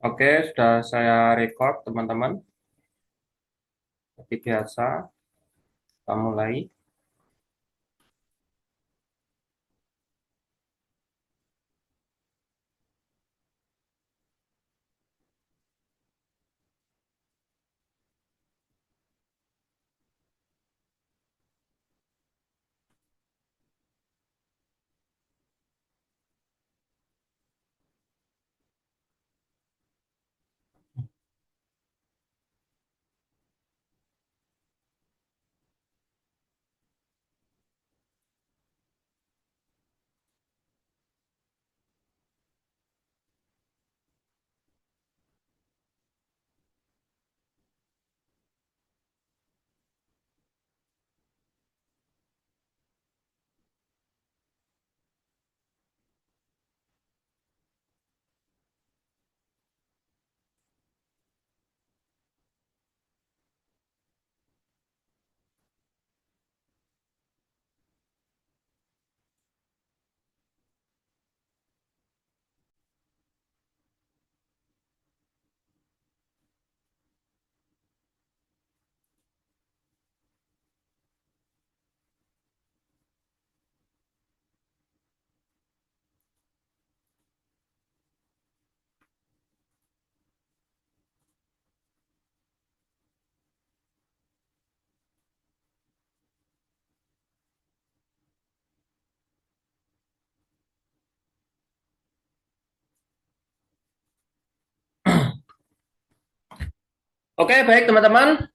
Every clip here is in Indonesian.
Oke, sudah saya record teman-teman. Seperti biasa, kita mulai. Oke, baik teman-teman.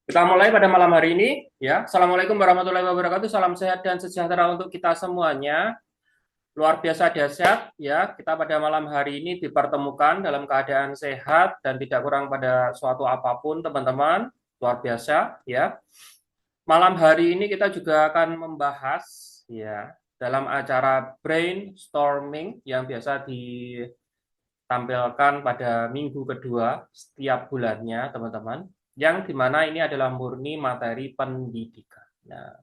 Kita mulai pada malam hari ini. Ya, Assalamualaikum warahmatullahi wabarakatuh. Salam sehat dan sejahtera untuk kita semuanya. Luar biasa dahsyat. Ya, kita pada malam hari ini dipertemukan dalam keadaan sehat dan tidak kurang pada suatu apapun, teman-teman. Luar biasa. Ya, malam hari ini kita juga akan membahas ya dalam acara brainstorming yang biasa ditampilkan pada minggu kedua setiap bulannya, teman-teman, yang dimana ini adalah murni materi pendidikan. Nah,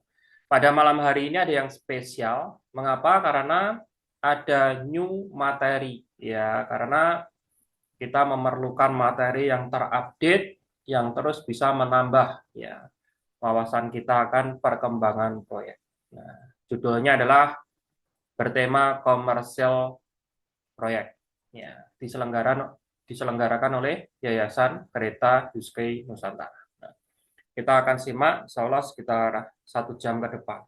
pada malam hari ini ada yang spesial. Mengapa? Karena ada new materi, ya, karena kita memerlukan materi yang terupdate, yang terus bisa menambah, ya, wawasan kita akan perkembangan proyek. Nah, judulnya adalah bertema komersial proyek. Ya, diselenggarakan oleh Yayasan Kereta Yuskei Nusantara. Nah, kita akan simak, insya Allah sekitar 1 jam ke depan.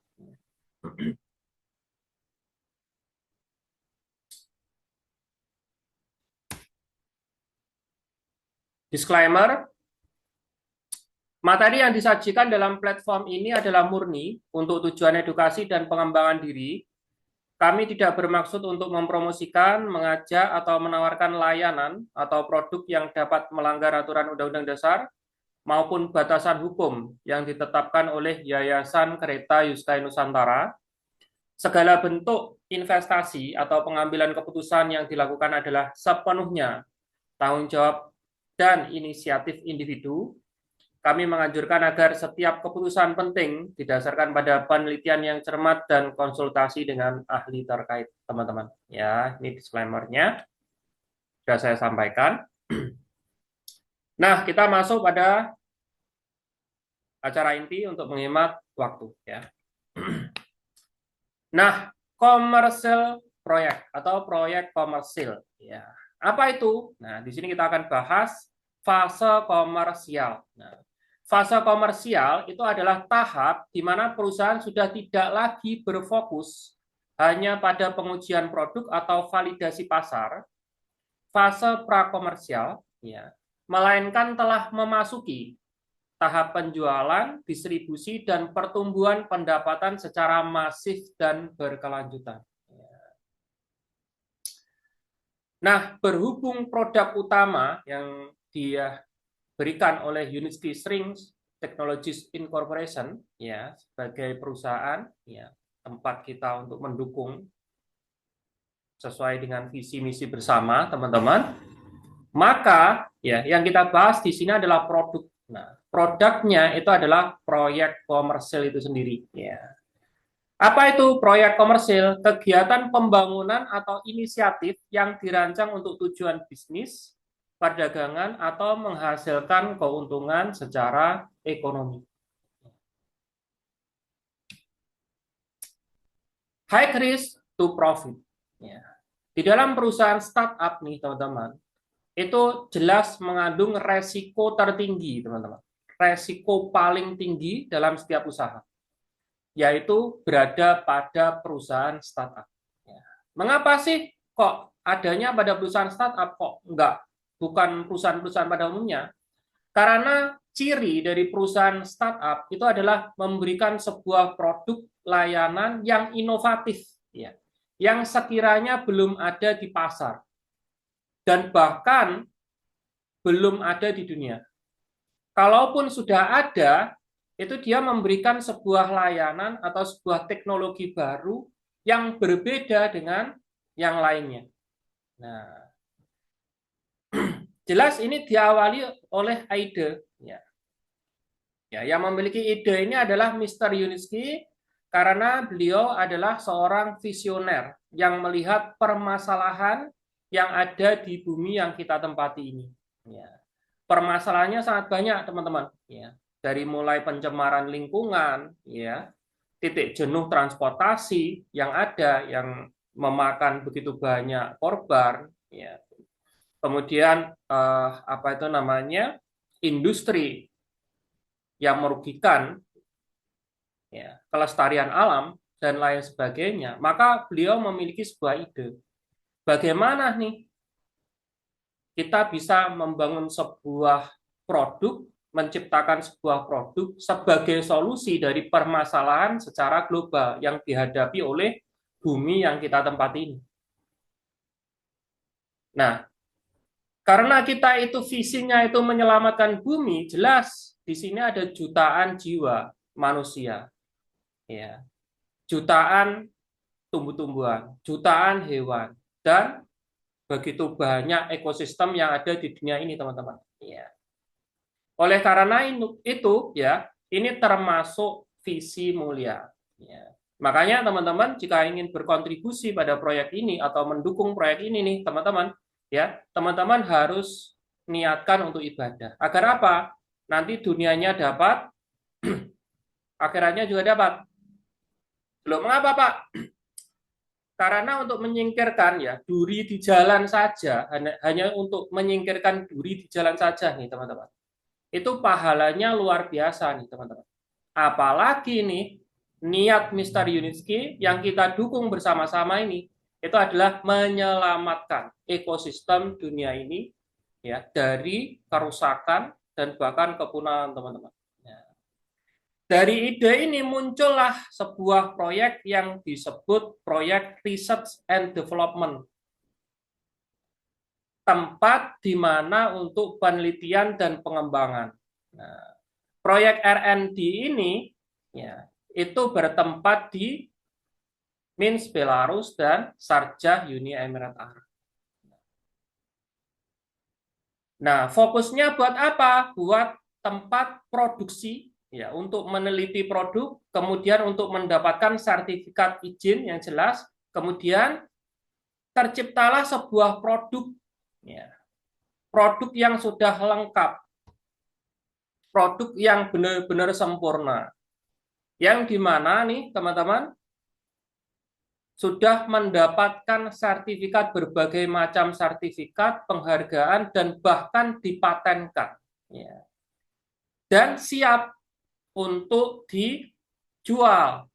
Disclaimer, materi yang disajikan dalam platform ini adalah murni untuk tujuan edukasi dan pengembangan diri. Kami tidak bermaksud untuk mempromosikan, mengajak, atau menawarkan layanan atau produk yang dapat melanggar aturan Undang-Undang Dasar maupun batasan hukum yang ditetapkan oleh Yayasan Kereta Yuskei Nusantara. Segala bentuk investasi atau pengambilan keputusan yang dilakukan adalah sepenuhnya tanggung jawab dan inisiatif individu. Kami menganjurkan agar setiap keputusan penting didasarkan pada penelitian yang cermat dan konsultasi dengan ahli terkait, teman-teman. Ya, ini disclaimer-nya sudah saya sampaikan. Nah, kita masuk pada acara inti untuk menghemat waktu, ya. Nah, komersil proyek atau proyek komersil, ya. Apa itu? Nah, di sini kita akan bahas fase komersial. Nah, fase komersial itu adalah tahap di mana perusahaan sudah tidak lagi berfokus hanya pada pengujian produk atau validasi pasar. Fase prakomersial, ya, melainkan telah memasuki tahap penjualan, distribusi, dan pertumbuhan pendapatan secara masif dan berkelanjutan. Nah, berhubung produk utama yang dia berikan oleh Unity Strings Technologies Incorporation, ya, sebagai perusahaan, ya, tempat kita untuk mendukung sesuai dengan visi misi bersama, teman-teman. Maka, ya, yang kita bahas di sini adalah produk. Nah, produknya itu adalah proyek komersil itu sendiri, ya. Apa itu proyek komersil? Kegiatan pembangunan atau inisiatif yang dirancang untuk tujuan bisnis, perdagangan, atau menghasilkan keuntungan secara ekonomi. High risk to profit. Ya. Di dalam perusahaan startup nih teman-teman, itu jelas mengandung resiko tertinggi teman-teman. Resiko paling tinggi dalam setiap usaha, yaitu berada pada perusahaan startup. Ya. Mengapa sih kok adanya pada perusahaan startup kok enggak bukan perusahaan-perusahaan pada umumnya? Karena ciri dari perusahaan startup itu adalah memberikan sebuah produk layanan yang inovatif, ya, yang sekiranya belum ada di pasar dan bahkan belum ada di dunia. Kalaupun sudah ada, itu dia memberikan sebuah layanan atau sebuah teknologi baru yang berbeda dengan yang lainnya. Nah, jelas ini diawali oleh ide. Ya, yang memiliki ide ini adalah Mr. Yunitsky karena beliau adalah seorang visioner yang melihat permasalahan yang ada di bumi yang kita tempati ini. Ya. Permasalahannya sangat banyak, teman-teman. Ya. Dari mulai pencemaran lingkungan, ya, titik jenuh transportasi yang ada, yang memakan begitu banyak korban, ya. Kemudian apa itu namanya, industri yang merugikan, ya, kelestarian alam dan lain sebagainya. Maka beliau memiliki sebuah ide. Bagaimana nih kita bisa membangun sebuah produk, menciptakan sebuah produk sebagai solusi dari permasalahan secara global yang dihadapi oleh bumi yang kita tempati ini. Nah, karena kita itu visinya itu menyelamatkan bumi, jelas di sini ada jutaan jiwa manusia, ya, jutaan tumbuh-tumbuhan, jutaan hewan, dan begitu banyak ekosistem yang ada di dunia ini, teman-teman. Ya. Oleh karena itu, ya, ini termasuk visi mulia. Ya. Makanya teman-teman jika ingin berkontribusi pada proyek ini atau mendukung proyek ini nih, teman-teman, ya, teman-teman harus niatkan untuk ibadah. Agar apa? Nanti dunianya dapat, akhiratnya juga dapat. Belum mengapa, Pak? Karena untuk menyingkirkan ya duri di jalan saja, hanya untuk menyingkirkan duri di jalan saja nih teman-teman. Itu pahalanya luar biasa nih teman-teman. Apalagi nih niat Mr. Yunitsky yang kita dukung bersama-sama ini itu adalah menyelamatkan ekosistem dunia ini ya dari kerusakan dan bahkan kepunahan teman-teman. Dari ide ini muncullah sebuah proyek yang disebut proyek Research and Development. Tempat di mana untuk penelitian dan pengembangan. Nah, proyek R&D ini ya, itu bertempat di Minsk, Belarus, dan Sharjah, Uni Emirat Arab. Nah, fokusnya buat apa? Buat tempat produksi, ya, untuk meneliti produk, kemudian untuk mendapatkan sertifikat izin yang jelas, kemudian terciptalah sebuah produk, ya, produk yang sudah lengkap, produk yang benar-benar sempurna, yang dimana nih teman-teman sudah mendapatkan sertifikat, berbagai macam sertifikat, penghargaan, dan bahkan dipatenkan, ya, dan siap untuk dijual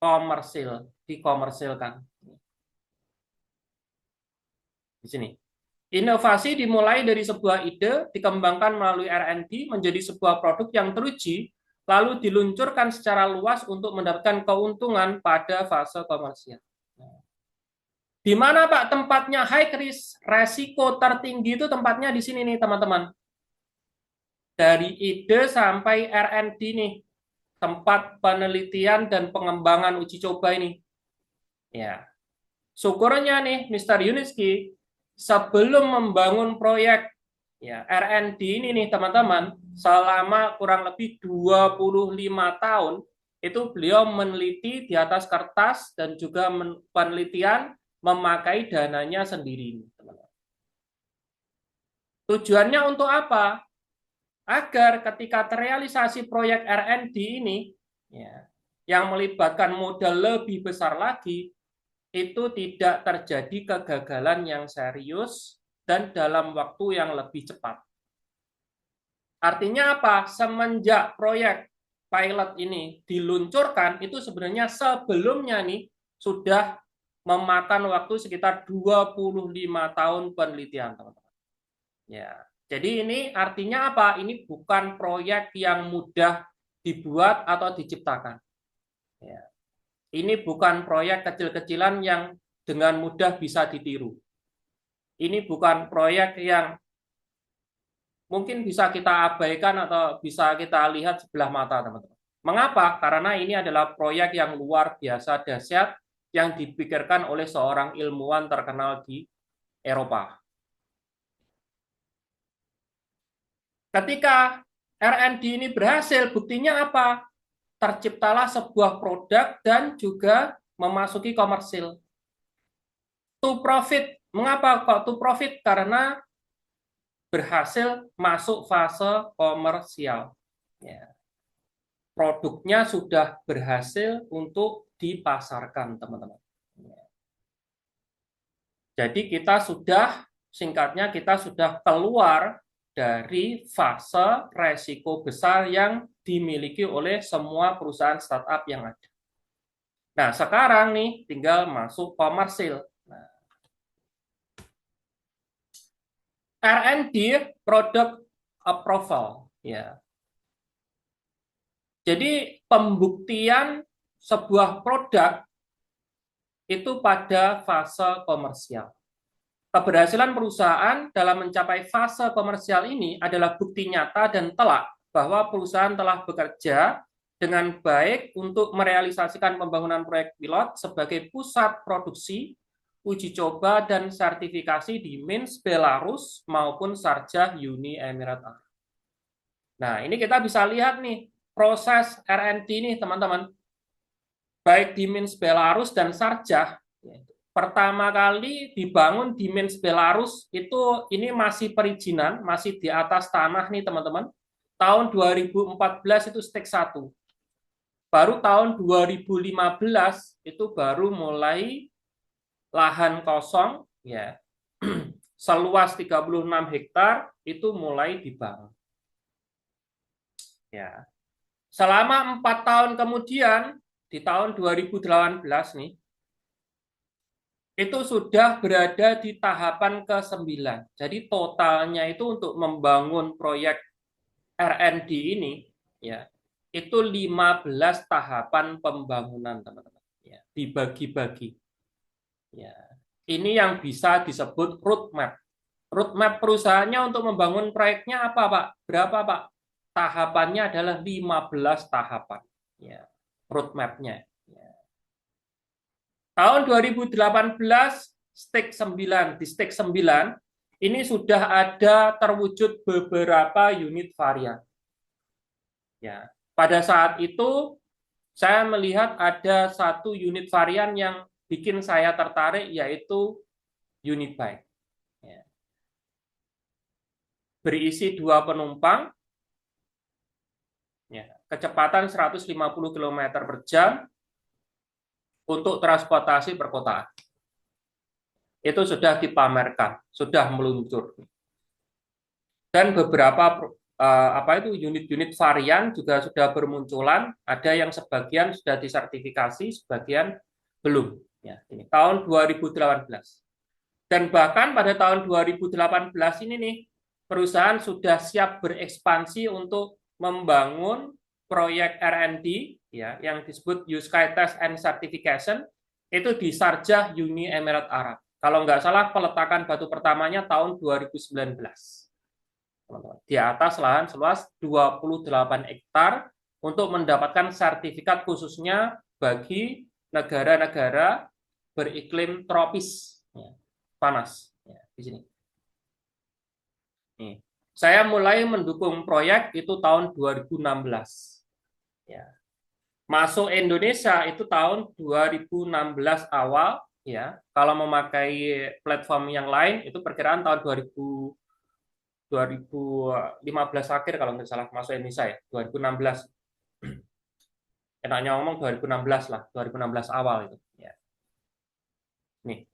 komersil, dikomersilkan. Di sini. Inovasi dimulai dari sebuah ide, dikembangkan melalui R&D menjadi sebuah produk yang teruji, lalu diluncurkan secara luas untuk mendapatkan keuntungan pada fase komersial. Di mana Pak tempatnya high risk, resiko tertinggi itu tempatnya di sini nih teman-teman. Dari ide sampai R&D nih, tempat penelitian dan pengembangan uji coba ini. Ya, syukurnya nih Mr. Yunitsky sebelum membangun proyek ya R&D ini nih teman-teman selama kurang lebih 25 tahun Itu beliau meneliti di atas kertas dan juga penelitian memakai dananya sendiri. Tujuannya untuk apa? Agar ketika terrealisasi proyek R&D ini, ya, yang melibatkan modal lebih besar lagi, itu tidak terjadi kegagalan yang serius dan dalam waktu yang lebih cepat. Artinya apa? Semenjak proyek pilot ini diluncurkan, itu sebenarnya sebelumnya nih sudah memakan waktu sekitar 25 tahun penelitian, teman-teman. Ya. Jadi ini artinya apa? Ini bukan proyek yang mudah dibuat atau diciptakan. Ya. Ini bukan proyek kecil-kecilan yang dengan mudah bisa ditiru. Ini bukan proyek yang mungkin bisa kita abaikan atau bisa kita lihat sebelah mata, teman-teman. Mengapa? Karena ini adalah proyek yang luar biasa dahsyat yang dipikirkan oleh seorang ilmuwan terkenal di Eropa. Ketika R&D ini berhasil, buktinya apa? Terciptalah sebuah produk dan juga memasuki komersil. To profit. Mengapa kok to profit? Karena berhasil masuk fase komersial. Ya. Produknya sudah berhasil untuk dipasarkan, teman-teman. Ya. Jadi kita sudah, singkatnya kita sudah keluar dari fase resiko besar yang dimiliki oleh semua perusahaan startup yang ada. Nah, sekarang nih tinggal masuk komersil. Nah, R&D product approval, ya. Jadi pembuktian sebuah produk itu pada fase komersial. Keberhasilan perusahaan dalam mencapai fase komersial ini adalah bukti nyata dan telak bahwa perusahaan telah bekerja dengan baik untuk merealisasikan pembangunan proyek pilot sebagai pusat produksi, uji coba, dan sertifikasi di Minsk, Belarus maupun Sharjah, Uni Emirat Arab. Nah, ini kita bisa lihat nih proses R&D ini, teman-teman. Baik di Minsk, Belarus, dan Sharjah, pertama kali dibangun di Minsk, Belarus, itu ini masih perizinan, masih di atas tanah nih, teman-teman. Tahun 2014 itu stage 1. Baru tahun 2015 itu baru mulai lahan kosong, ya, seluas 36 hektar itu mulai dibangun. Ya. Selama 4 tahun kemudian, di tahun 2018 nih, itu sudah berada di tahapan ke-9. Jadi totalnya itu untuk membangun proyek R&D ini, ya, itu 15 tahapan pembangunan, teman-teman. Ya, dibagi-bagi. Ya. Ini yang bisa disebut roadmap. Roadmap perusahaannya untuk membangun proyeknya apa, Pak? Berapa, Pak? Tahapannya adalah 15 tahapan. Ya, roadmap-nya. Ya. Tahun 2018, stage 9. Di stage 9, ini sudah ada terwujud beberapa unit varian. Ya. Pada saat itu, saya melihat ada satu unit varian yang bikin saya tertarik, yaitu unit bike. Ya. Berisi 2 penumpang, ya, kecepatan 150 km per jam untuk transportasi perkotaan. Itu sudah dipamerkan, sudah meluncur. Dan beberapa unit-unit varian juga sudah bermunculan, ada yang sebagian sudah disertifikasi, sebagian belum. Ya, ini tahun 2018. Dan bahkan pada tahun 2018 ini nih, perusahaan sudah siap berekspansi untuk membangun proyek R&D, ya, yang disebut Use Sky Test and Certification, itu di Sharjah, Uni Emirat Arab. Kalau nggak salah, peletakan batu pertamanya tahun 2019. Di atas lahan seluas 28 hektar untuk mendapatkan sertifikat khususnya bagi negara-negara beriklim tropis, ya, panas, ya, di sini. Nih, saya mulai mendukung proyek itu tahun 2016. Ya. Masuk Indonesia itu tahun 2016 awal, ya. Kalau memakai platform yang lain itu perkiraan tahun 2015 akhir kalau nggak salah masuk Indonesia ya, 2016. Enaknya ngomong 2016 lah, 2016 awal itu. Ya. Nih.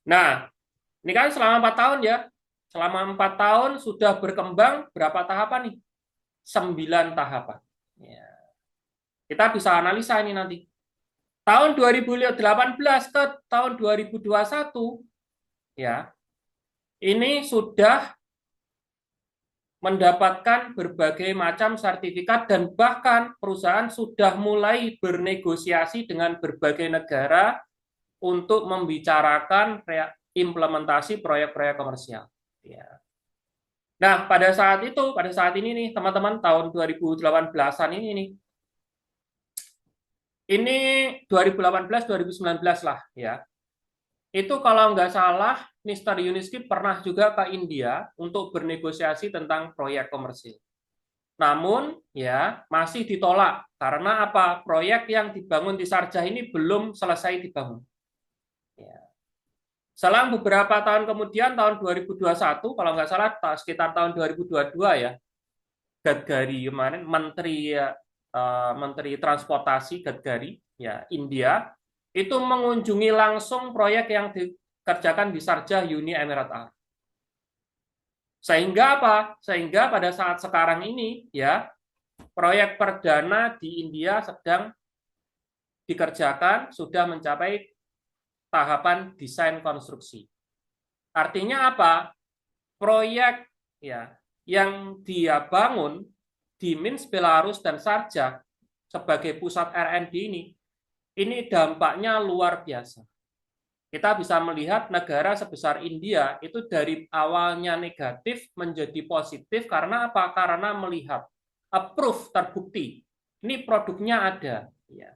Nah, ini kan selama 4 tahun ya. Selama 4 tahun sudah berkembang berapa tahapan nih? 9 tahapan. Ya. Kita bisa analisa ini nanti. Tahun 2018 ke tahun 2021, ya, ini sudah mendapatkan berbagai macam sertifikat dan bahkan perusahaan sudah mulai bernegosiasi dengan berbagai negara untuk membicarakan implementasi proyek-proyek komersial. Ya. Nah, pada saat ini nih, teman-teman, tahun 2018-an ini 2018-2019 lah, ya. Itu kalau nggak salah, Mr. Yuniski pernah juga ke India untuk bernegosiasi tentang proyek komersil. Namun, ya, masih ditolak. Karena apa? Proyek yang dibangun di Sharjah ini belum selesai dibangun. Ya. Selang beberapa tahun kemudian, tahun 2021, kalau nggak salah, sekitar tahun 2022 ya, Gadkari kemarin, Menteri Transportasi Gadkari, ya, India, itu mengunjungi langsung proyek yang dikerjakan di Sharjah Uni Emirat Arab. Sehingga apa? Sehingga pada saat sekarang ini, ya, proyek perdana di India sedang dikerjakan, sudah mencapai tahapan desain konstruksi. Artinya apa? Proyek, ya, yang dia bangun di Minsk, Belarus dan Sharjah sebagai pusat R&D ini dampaknya luar biasa. Kita bisa melihat negara sebesar India itu dari awalnya negatif menjadi positif karena apa? Karena melihat approve, terbukti. Ini produknya ada, ya.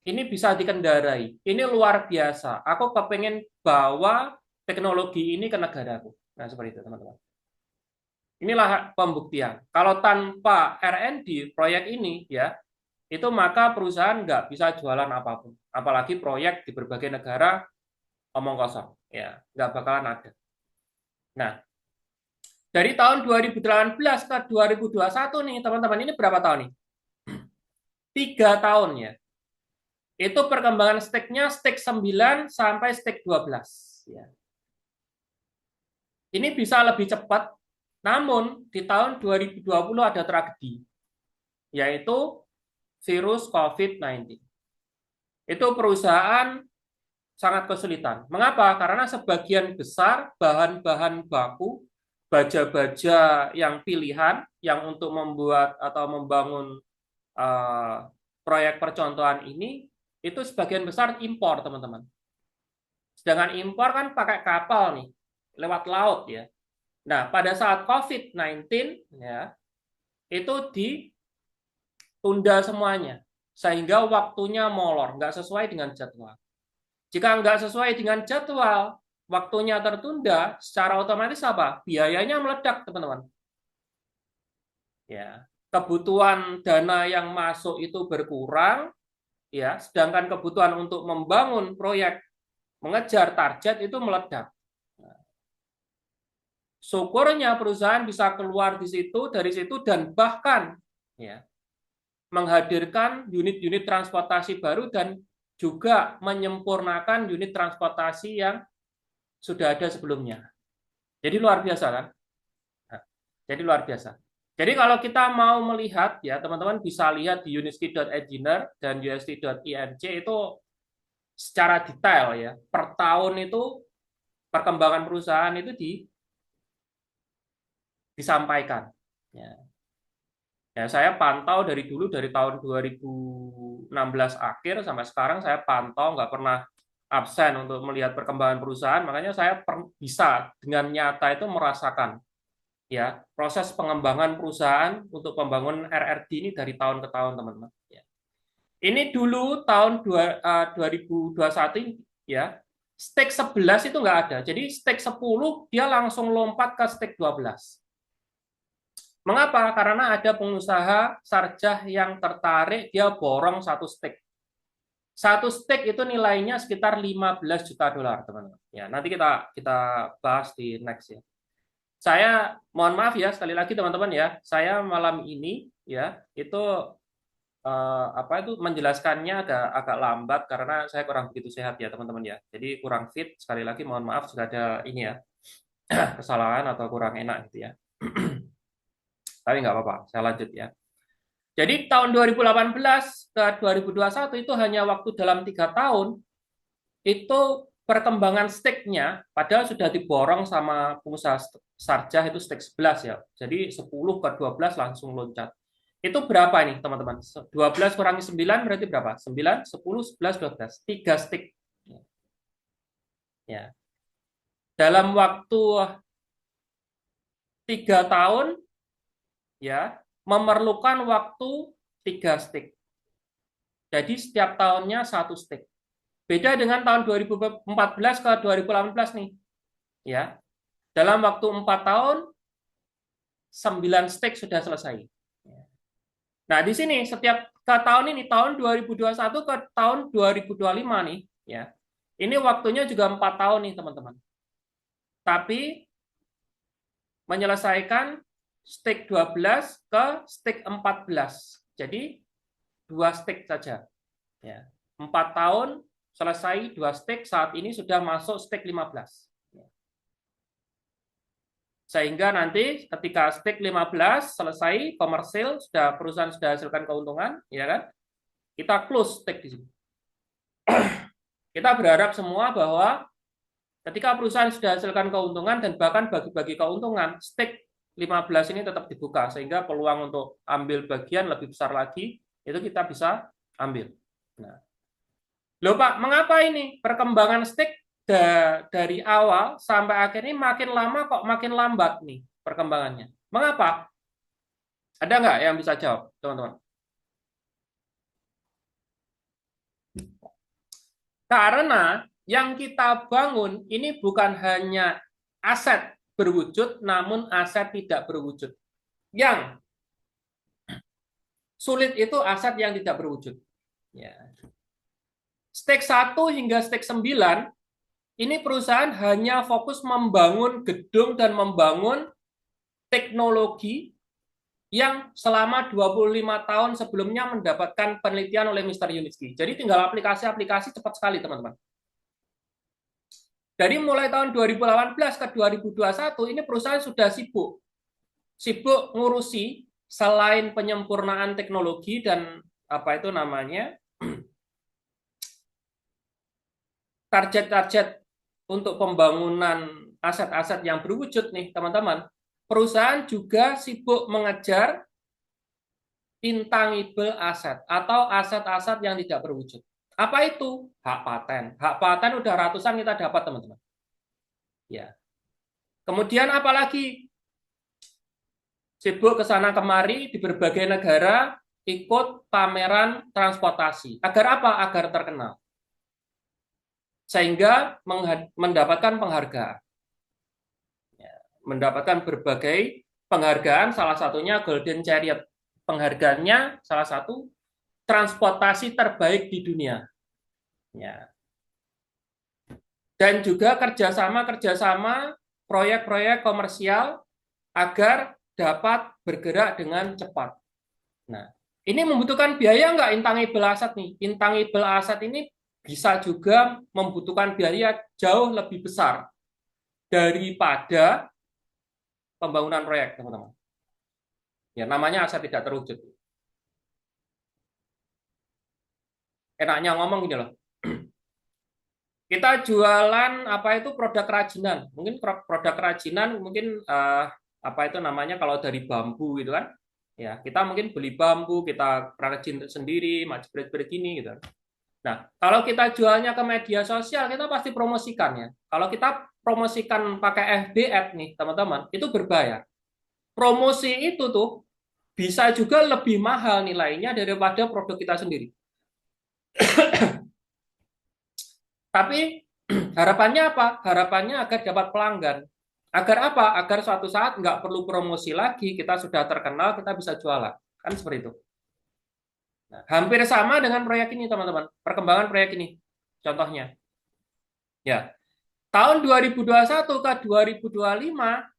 Ini bisa dikendarai. Ini luar biasa. Aku kepengen bawa teknologi ini ke negaraku. Nah, seperti itu, teman-teman. Inilah pembuktian. Kalau tanpa R&D proyek ini, ya, itu maka perusahaan nggak bisa jualan apapun. Apalagi proyek di berbagai negara omong kosong, ya, nggak bakalan ada. Nah, dari tahun 2018 ke 2021 nih, teman-teman, ini berapa tahun nih? 3 tahun ya. Itu perkembangan steknya stek 9 sampai stek 12. Ya. Ini bisa lebih cepat, namun di tahun 2020 ada tragedi, yaitu virus COVID-19. Itu perusahaan sangat kesulitan. Mengapa? Karena sebagian besar bahan-bahan baku, baja-baja yang pilihan, yang untuk membuat atau membangun proyek percontohan ini, itu sebagian besar impor, teman-teman. Sedangkan impor kan pakai kapal nih, lewat laut ya. Nah, pada saat COVID-19, ya, itu ditunda semuanya, sehingga waktunya molor, nggak sesuai dengan jadwal. Jika nggak sesuai dengan jadwal, waktunya tertunda, secara otomatis apa? Biayanya meledak, teman-teman. Ya, kebutuhan dana yang masuk itu berkurang, ya, sedangkan kebutuhan untuk membangun proyek, mengejar target itu meledak. Syukurnya perusahaan bisa keluar dari situ dan bahkan, ya, menghadirkan unit-unit transportasi baru dan juga menyempurnakan unit transportasi yang sudah ada sebelumnya. Jadi luar biasa kan? Nah, jadi luar biasa. Jadi kalau kita mau melihat, ya, teman-teman bisa lihat di uniski.engineer dan ust.inc itu secara detail, ya. Per tahun itu perkembangan perusahaan itu disampaikan. Ya. Ya, saya pantau dari dulu, dari tahun 2016 akhir sampai sekarang saya pantau, nggak pernah absen untuk melihat perkembangan perusahaan. Makanya saya bisa dengan nyata itu merasakan, ya, proses pengembangan perusahaan untuk pembangunan RRD ini dari tahun ke tahun, teman-teman. Ya. Ini dulu tahun 2021, ya, stek 11 itu nggak ada. Jadi stek 10 dia langsung lompat ke stek 12. Mengapa? Karena ada pengusaha sarjah yang tertarik, dia borong satu stick. Satu stick itu nilainya sekitar 15 juta dolar, teman-teman. Ya, nanti kita bahas di next ya. Saya mohon maaf ya sekali lagi teman-teman ya. Saya malam ini ya itu apa itu menjelaskannya agak lambat karena saya kurang begitu sehat ya teman-teman ya. Jadi kurang fit. Sekali lagi mohon maaf jika ada ini ya kesalahan atau kurang enak gitu ya. Tapi nggak apa-apa, saya lanjut ya. Jadi tahun 2018 ke 2021 itu hanya waktu dalam 3 tahun itu perkembangan sticknya padahal sudah diborong sama pengusaha sarjah itu stick 11 ya. Jadi 10 ke 12 langsung loncat. Itu berapa ini teman-teman? 12 kurangi 9 berarti berapa? 9, 10, 11, 12. 3 stick. Ya. Dalam waktu 3 tahun ya memerlukan waktu 3 stick. Jadi setiap tahunnya 1 stick. Beda dengan tahun 2014 ke 2018 nih. Ya. Dalam waktu 4 tahun 9 stick sudah selesai. Nah, di sini setiap ke tahun ini tahun 2021 ke tahun 2025 nih, ya. Ini waktunya juga 4 tahun nih, teman-teman. Tapi menyelesaikan stick 12 ke stick 14. Jadi 2 stick saja. Ya. 4 tahun selesai 2 stick, saat ini sudah masuk stick 15. Sehingga nanti ketika stick 15 selesai komersil, sudah perusahaan sudah hasilkan keuntungan, ya kan? Kita close stick di sini. Kita berharap semua bahwa ketika perusahaan sudah hasilkan keuntungan dan bahkan bagi-bagi keuntungan, stick 15 ini tetap dibuka sehingga peluang untuk ambil bagian lebih besar lagi itu kita bisa ambil. Nah, loh Pak, mengapa ini perkembangan stick dari awal sampai akhir ini makin lama kok makin lambat nih perkembangannya? Mengapa? Ada nggak yang bisa jawab, teman-teman? Karena yang kita bangun ini bukan hanya aset berwujud, namun aset tidak berwujud. Yang sulit itu aset yang tidak berwujud. Ya. Stake 1 hingga stake 9, ini perusahaan hanya fokus membangun gedung dan membangun teknologi yang selama 25 tahun sebelumnya mendapatkan penelitian oleh Mr. Yunitsky. Jadi tinggal aplikasi-aplikasi cepat sekali, teman-teman. Dari mulai tahun 2018 ke 2021, ini perusahaan sudah sibuk ngurusi selain penyempurnaan teknologi dan apa itu namanya target-target untuk pembangunan aset-aset yang berwujud nih teman-teman. Perusahaan juga sibuk mengejar intangible aset atau aset-aset yang tidak berwujud. Apa itu? Hak paten. Hak paten udah ratusan kita dapat teman-teman. Ya. Kemudian apalagi? Sibuk ke sana kemari di berbagai negara ikut pameran transportasi. Agar apa? Agar terkenal. Sehingga mendapatkan penghargaan. Ya, mendapatkan berbagai penghargaan, salah satunya Golden Chariot. Penghargaannya salah satu transportasi terbaik di dunia. Ya. Dan juga kerjasama proyek-proyek komersial agar dapat bergerak dengan cepat. Nah, ini membutuhkan biaya nggak intangible asset nih? Intangible asset ini bisa juga membutuhkan biaya jauh lebih besar daripada pembangunan proyek, teman-teman. Ya, namanya aset tidak terwujud. Enaknya ngomong gini loh. Kita jualan apa itu produk kerajinan. Mungkin produk kerajinan mungkin apa itu namanya kalau dari bambu gitu kan. Ya, kita mungkin beli bambu, kita rajin sendiri, jepret-jepret gini gitu. Nah, kalau kita jualnya ke media sosial, kita pasti promosikan ya. Kalau kita promosikan pakai FB ad nih, teman-teman, itu berbayar. Promosi itu tuh bisa juga lebih mahal nilainya daripada produk kita sendiri. Tapi harapannya apa? Harapannya agar dapat pelanggan. Agar apa? Agar suatu saat nggak perlu promosi lagi, kita sudah terkenal, kita bisa jualan. Kan seperti itu. Nah, hampir sama dengan proyek ini, teman-teman. Perkembangan proyek ini. Contohnya. Ya, tahun 2021 ke 2025,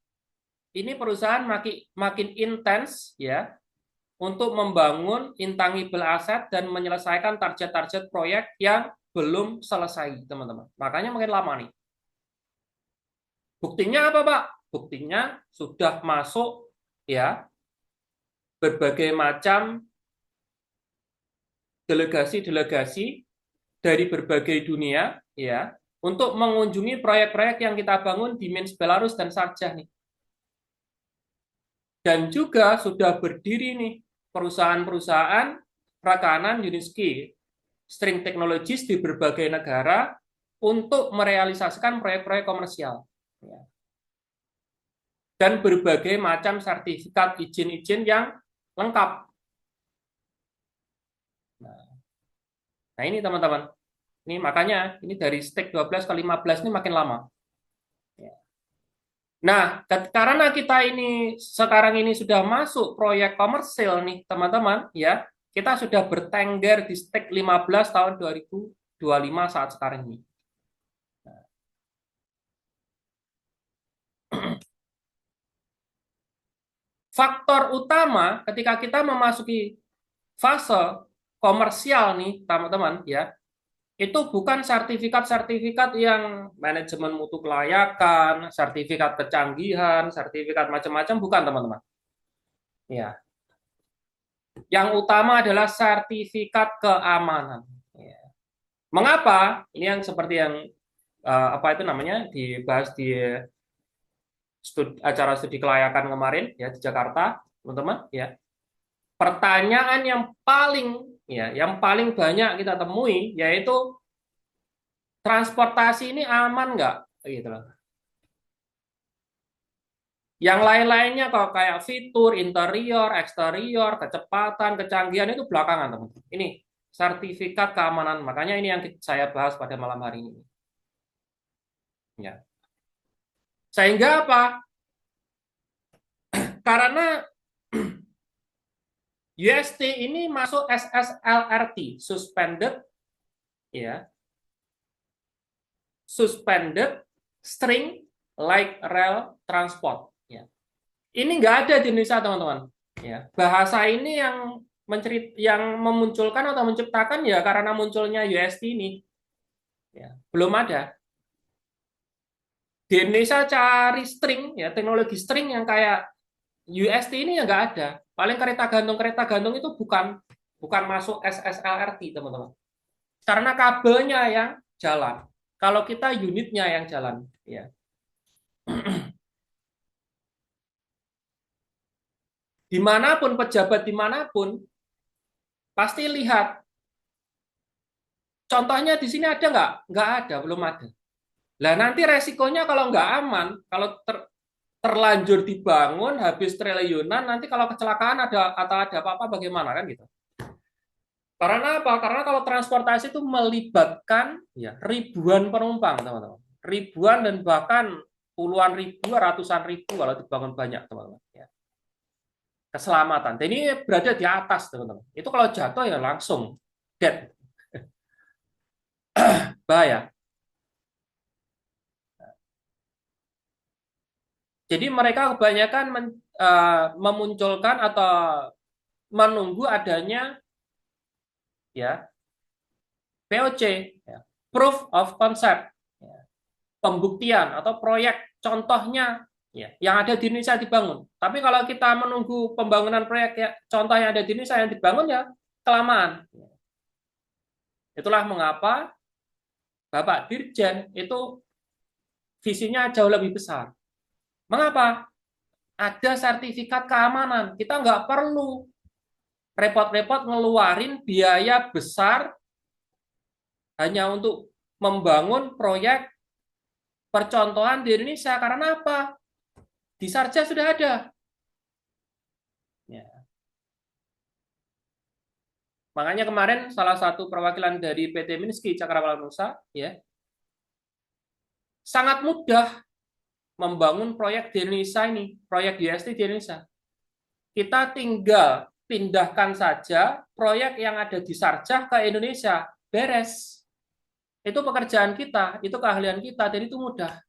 ini perusahaan makin makin intens ya untuk membangun intangible asset dan menyelesaikan target-target proyek yang belum selesai, teman-teman. Makanya makin lama nih. Buktinya apa, Pak? Buktinya sudah masuk ya berbagai macam delegasi-delegasi dari berbagai dunia ya untuk mengunjungi proyek-proyek yang kita bangun di Minsk, Belarus dan Sarjah nih. Dan juga sudah berdiri nih perusahaan-perusahaan rekanan Uniski String Technologies di berbagai negara untuk merealisasikan proyek-proyek komersial. Ya. Dan berbagai macam sertifikat izin-izin yang lengkap. Nah ini teman-teman, ini makanya ini dari stake 12 ke 15 ini makin lama. Nah, karena kita ini sekarang ini sudah masuk proyek komersil nih teman-teman, ya kita sudah bertengger di stake 15 tahun 2025 saat sekarang ini. Faktor utama ketika kita memasuki fase komersial nih teman-teman ya, itu bukan sertifikat-sertifikat yang manajemen mutu kelayakan, sertifikat kecanggihan, sertifikat macam-macam, bukan teman-teman. Ya, yang utama adalah sertifikat keamanan. Ya. Mengapa? Ini yang seperti yang apa itu namanya dibahas di acara studi kelayakan kemarin ya di Jakarta, teman-teman. Ya, pertanyaan yang paling banyak kita temui yaitu transportasi ini aman nggak? Gitu loh. Yang lain-lainnya kalau kayak fitur, interior, eksterior, kecepatan, kecanggihan itu belakangan, teman-teman. Ini sertifikat keamanan. Makanya ini yang saya bahas pada malam hari ini. Ya. Sehingga apa? Karena UST ini masuk SSLRT, ya, suspended string light rail transport. Ya. Ini nggak ada di Indonesia, teman-teman. Ya, bahasa ini yang memunculkan atau menciptakan ya karena munculnya UST ini. Ya, belum ada. Di Indonesia cari string ya teknologi string yang kayak UST ini ya nggak ada. Paling kereta gantung itu bukan masuk SSLRT, teman-teman. Karena kabelnya yang jalan. Kalau kita unitnya yang jalan, ya. Dimanapun pejabat dimanapun pasti lihat. Contohnya di sini ada nggak? Nggak ada, belum ada. Lah nanti resikonya kalau nggak aman, kalau terlanjur dibangun habis triliunan, nanti kalau kecelakaan ada apa-apa bagaimana kan gitu. Karena apa? Karena kalau transportasi itu melibatkan ya ribuan penumpang, teman-teman. Ribuan dan bahkan puluhan ribu, ratusan ribu kalau dibangun banyak, teman-teman. Ya. Keselamatan. Dan ini berada di atas, teman-teman. Itu kalau jatuh ya langsung dead. Bahaya. Jadi mereka kebanyakan memunculkan atau menunggu adanya ya POC, ya, proof of concept, ya, pembuktian atau proyek contohnya ya, yang ada di Indonesia dibangun. Tapi kalau kita menunggu pembangunan proyek ya, contoh yang ada di Indonesia yang dibangun ya kelamaan. Itulah mengapa Bapak Dirjen itu visinya jauh lebih besar. Mengapa? Ada sertifikat keamanan. Kita nggak perlu repot-repot ngeluarin biaya besar hanya untuk membangun proyek percontohan di Indonesia. Karena apa? Di Sarja sudah ada. Ya. Makanya kemarin salah satu perwakilan dari PT Minski Cakrawala Nusa ya sangat mudah membangun proyek di Indonesia ini, proyek UST di Indonesia. Kita tinggal pindahkan saja proyek yang ada di Sarjah ke Indonesia, beres. Itu pekerjaan kita, itu keahlian kita, jadi itu mudah.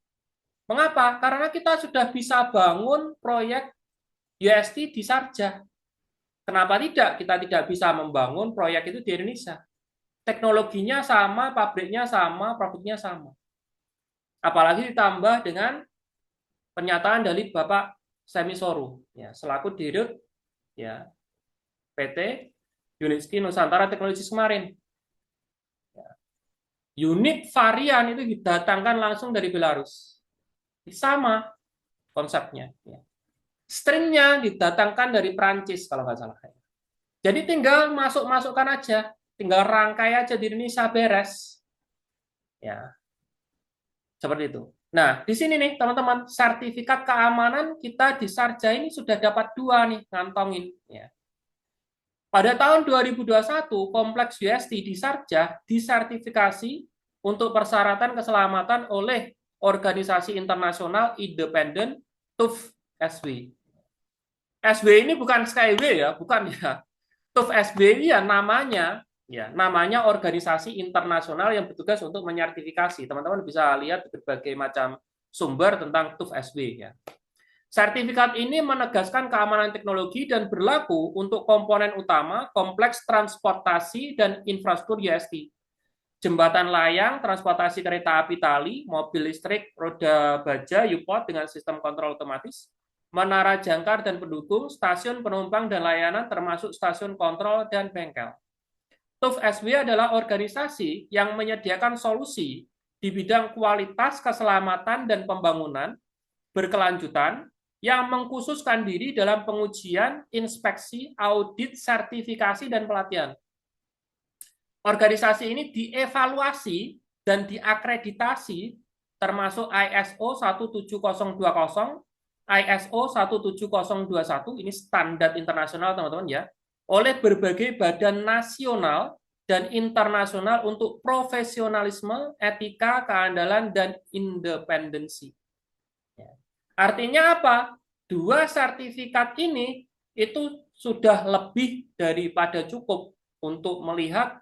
Mengapa? Karena kita sudah bisa bangun proyek UST di Sarjah. Kenapa tidak? Kita tidak bisa membangun proyek itu di Indonesia. Teknologinya sama, pabriknya sama, produknya sama. Apalagi ditambah dengan pernyataan dari Bapak Semisoru, ya, selaku Dirut ya, PT Unitski Nusantara Teknologi kemarin. Ya. Unit varian itu didatangkan langsung dari Belarus. Sama konsepnya. Ya. Stringnya didatangkan dari Prancis kalau nggak salah. Jadi tinggal masukkan aja, tinggal rangkai aja di Indonesia, beres. Ya, seperti itu. Nah, di sini nih teman-teman, sertifikat keamanan kita di Sarjah ini sudah dapat 2 nih, ngantongin. Ya. Pada tahun 2021, kompleks UST di Sarjah disertifikasi untuk persyaratan keselamatan oleh organisasi internasional independen TÜV SW. SW ini bukan Skyway ya, bukan ya. TÜV SW ini ya namanya organisasi internasional yang bertugas untuk menyertifikasi. Teman-teman bisa lihat berbagai macam sumber tentang TÜV SW ya. Sertifikat ini menegaskan keamanan teknologi dan berlaku untuk komponen utama, kompleks transportasi dan infrastruktur UST. Jembatan layang, transportasi kereta api tali, mobil listrik, roda baja, U-Pod dengan sistem kontrol otomatis, menara jangkar dan pendukung, stasiun penumpang dan layanan termasuk stasiun kontrol dan bengkel. TÜV SW adalah organisasi yang menyediakan solusi di bidang kualitas, keselamatan, dan pembangunan berkelanjutan yang mengkhususkan diri dalam pengujian, inspeksi, audit, sertifikasi, dan pelatihan. Organisasi ini dievaluasi dan diakreditasi termasuk ISO 17020, ISO 17021, ini standar internasional teman-teman ya, oleh berbagai badan nasional dan internasional untuk profesionalisme, etika, keandalan, dan independensi. Artinya apa? 2 sertifikat ini itu sudah lebih daripada cukup untuk melihat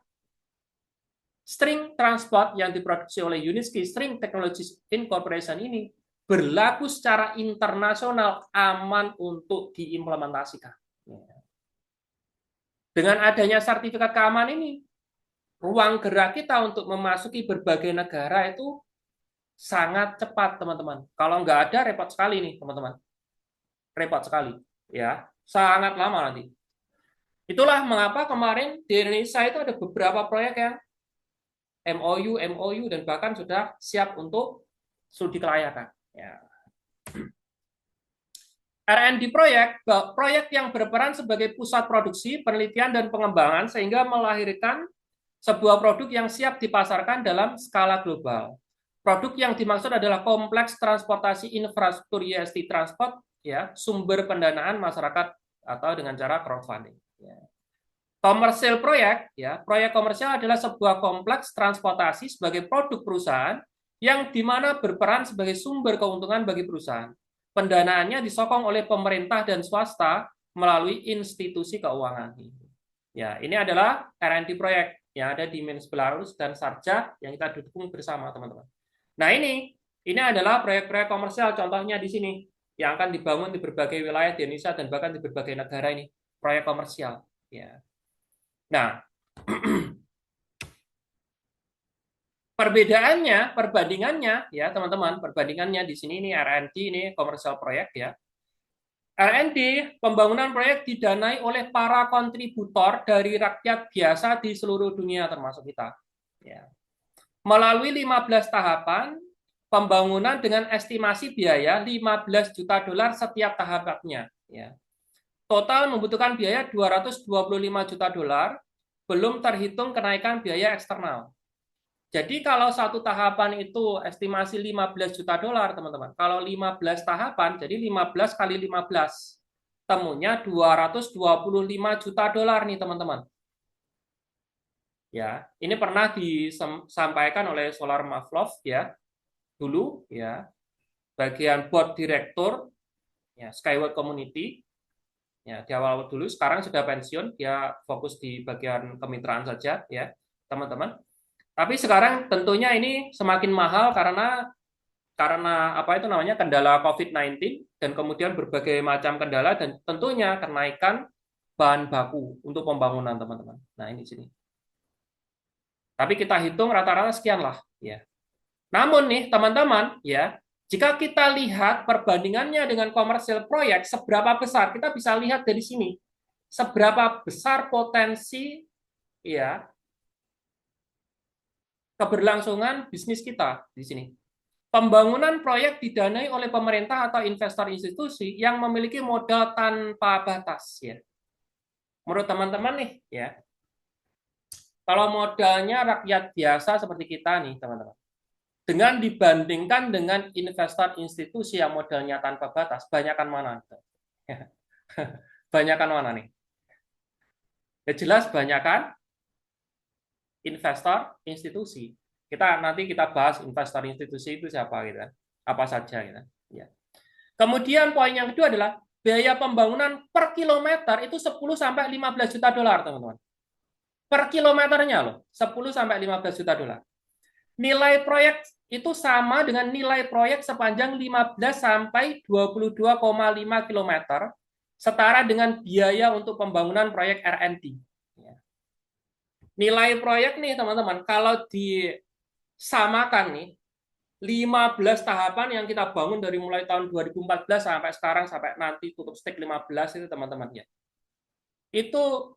string transport yang diproduksi oleh Unitski String Technologies Incorporation ini berlaku secara internasional, aman untuk diimplementasikan. Dengan adanya sertifikat keamanan ini, ruang gerak kita untuk memasuki berbagai negara itu sangat cepat, teman-teman. Kalau nggak ada, repot sekali nih, teman-teman. Repot sekali, ya. Sangat lama nanti. Itulah mengapa kemarin di Indonesia itu ada beberapa proyek yang MOU, dan bahkan sudah siap untuk studi kelayakan. Ya. R&D proyek yang berperan sebagai pusat produksi, penelitian, dan pengembangan sehingga melahirkan sebuah produk yang siap dipasarkan dalam skala global. Produk yang dimaksud adalah kompleks transportasi infrastruktur UST Transport, ya, sumber pendanaan masyarakat atau dengan cara crowdfunding. Ya. Komersial proyek, ya, proyek komersial adalah sebuah kompleks transportasi sebagai produk perusahaan yang dimana berperan sebagai sumber keuntungan bagi perusahaan. Pendanaannya disokong oleh pemerintah dan swasta melalui institusi keuangan. Ya, ini adalah R&D proyek yang ada di Minsk Belarus dan Sarjah yang kita dukung bersama, teman-teman. Nah, ini adalah proyek-proyek komersial, contohnya di sini yang akan dibangun di berbagai wilayah di Indonesia dan bahkan di berbagai negara ini, proyek komersial. Ya. Nah, perbandingannya ya teman-teman, perbandingannya di sini ini R&D, ini komersial proyek ya. R&D, pembangunan proyek didanai oleh para kontributor dari rakyat biasa di seluruh dunia termasuk kita. Ya. Melalui 15 tahapan pembangunan dengan estimasi biaya 15 juta dolar setiap tahapannya. Ya. Total membutuhkan biaya 225 juta dolar, belum terhitung kenaikan biaya eksternal. Jadi kalau satu tahapan itu estimasi 15 juta dolar, teman-teman. Kalau 15 tahapan, jadi 15 kali 15. Temunya 225 juta dolar nih, teman-teman. Ya, ini pernah disampaikan oleh Solar Mavlov ya, dulu ya. bagian board director, ya, Skyward Community. Ya, di awal dulu, sekarang sudah pensiun, dia fokus di bagian kemitraan saja, ya, teman-teman. Tapi sekarang tentunya ini semakin mahal karena apa itu namanya kendala COVID-19 dan kemudian berbagai macam kendala dan tentunya kenaikan bahan baku untuk pembangunan, teman-teman. Nah, ini sini. Tapi kita hitung rata-rata sekian lah, ya. Namun nih, teman-teman, ya, jika kita lihat perbandingannya dengan komersial proyek, seberapa besar, kita bisa lihat dari sini. Seberapa besar potensi, ya, keberlangsungan bisnis kita di sini. Pembangunan proyek didanai oleh pemerintah atau investor institusi yang memiliki modal tanpa batas, ya. Menurut teman-teman nih, ya, kalau modalnya rakyat biasa seperti kita nih, teman-teman, dengan dibandingkan dengan investor institusi yang modalnya tanpa batas, banyakkan mana? Banyakkan mana nih? Ya jelas banyakkan investor institusi. Nanti kita bahas investor institusi itu siapa gitu kan. Apa saja gitu. Ya. Kemudian poin yang kedua adalah biaya pembangunan per kilometer itu 10 sampai 15 juta dolar, teman-teman. Per kilometernya loh, 10 sampai 15 juta dolar. Nilai proyek itu sama dengan nilai proyek sepanjang 15 sampai 22,5 km, setara dengan biaya untuk pembangunan proyek R&D. Nilai proyek nih teman-teman, kalau disamakan nih, 15 tahapan yang kita bangun dari mulai tahun 2014 sampai sekarang, sampai nanti tutup stek 15 itu teman-teman ya. Itu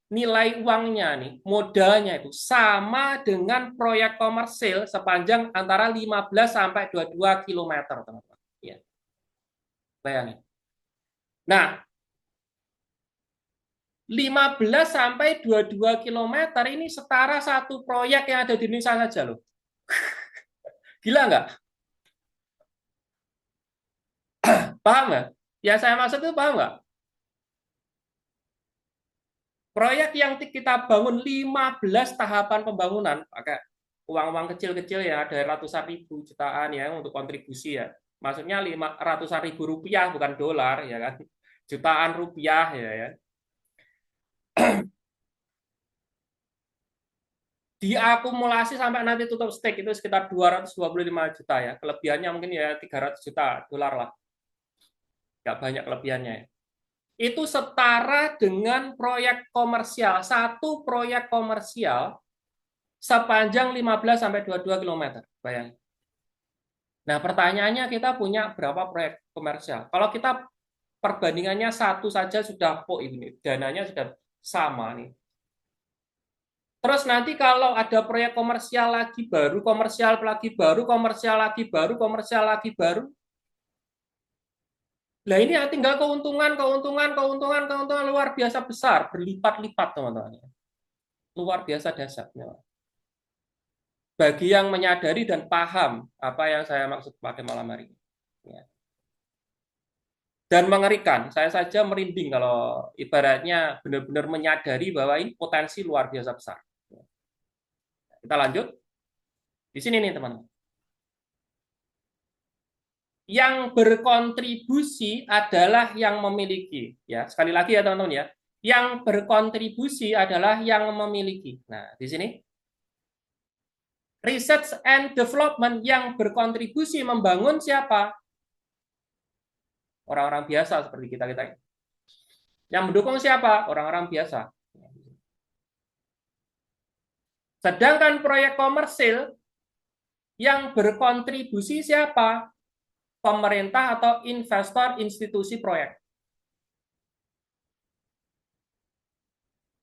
nilai uangnya nih, modalnya itu sama dengan proyek komersil sepanjang antara 15 sampai 22 km, teman-teman. Ya. Bayangin. Nah, 15 sampai 22 km ini setara satu proyek yang ada di Indonesia saja loh. Gila nggak? Paham nggak? Yang saya maksud itu paham nggak? Proyek yang kita bangun 15 tahapan pembangunan pakai uang-uang kecil-kecil ya, ada ratusan ribu jutaan ya untuk kontribusi ya. Maksudnya ratusan ribu rupiah bukan dolar ya kan. Jutaan rupiah ya. Diakumulasi sampai nanti tutup stake itu sekitar 225 juta ya. Kelebihannya mungkin ya 300 juta dolar lah. Nggak banyak kelebihannya ya. Itu setara dengan proyek komersial. Satu proyek komersial sepanjang 15 sampai 22 km. Bayangin. Nah, pertanyaannya kita punya berapa proyek komersial? Kalau kita perbandingannya satu saja sudah ini, dananya sudah sama nih. Terus nanti kalau ada proyek komersial lagi baru, komersial lagi baru, komersial lagi baru, komersial lagi baru. Nah, ini tinggal keuntungan luar biasa besar, berlipat-lipat, teman-teman. Luar biasa dahsyatnya. Bagi yang menyadari dan paham apa yang saya maksud pada malam hari ini. Ya. Dan mengerikan, saya saja merinding kalau ibaratnya benar-benar menyadari bahwa ini potensi luar biasa besar. Kita lanjut. Di sini nih, teman-teman. Yang berkontribusi adalah yang memiliki. Ya, sekali lagi ya, teman-teman ya. Yang berkontribusi adalah yang memiliki. Nah, di sini research and development yang berkontribusi membangun siapa? Orang-orang biasa seperti kita-kita. Yang mendukung siapa? Orang-orang biasa. Sedangkan proyek komersil yang berkontribusi siapa? Pemerintah atau investor institusi proyek.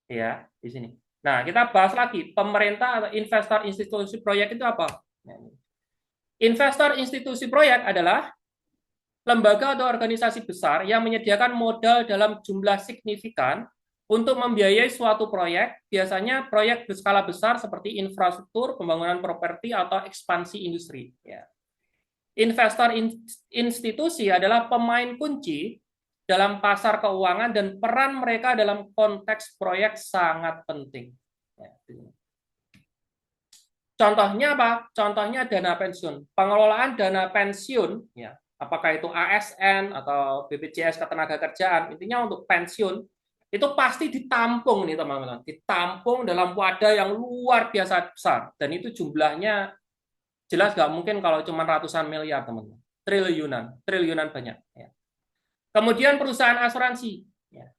Ya, di sini. Nah, kita bahas lagi. Pemerintah atau investor institusi proyek itu apa? Investor institusi proyek adalah lembaga atau organisasi besar yang menyediakan modal dalam jumlah signifikan untuk membiayai suatu proyek, biasanya proyek berskala besar seperti infrastruktur, pembangunan properti, atau ekspansi industri. Ya. Investor institusi adalah pemain kunci dalam pasar keuangan dan peran mereka dalam konteks proyek sangat penting. Ya. Contohnya apa? Contohnya dana pensiun. Pengelolaan dana pensiun, ya, apakah itu ASN atau BPJS Ketenagakerjaan, intinya untuk pensiun, itu pasti ditampung nih teman-teman, ditampung dalam wadah yang luar biasa besar, dan itu jumlahnya jelas nggak mungkin kalau cuma ratusan miliar teman-teman, triliunan banyak. Ya. Kemudian perusahaan asuransi. Ya.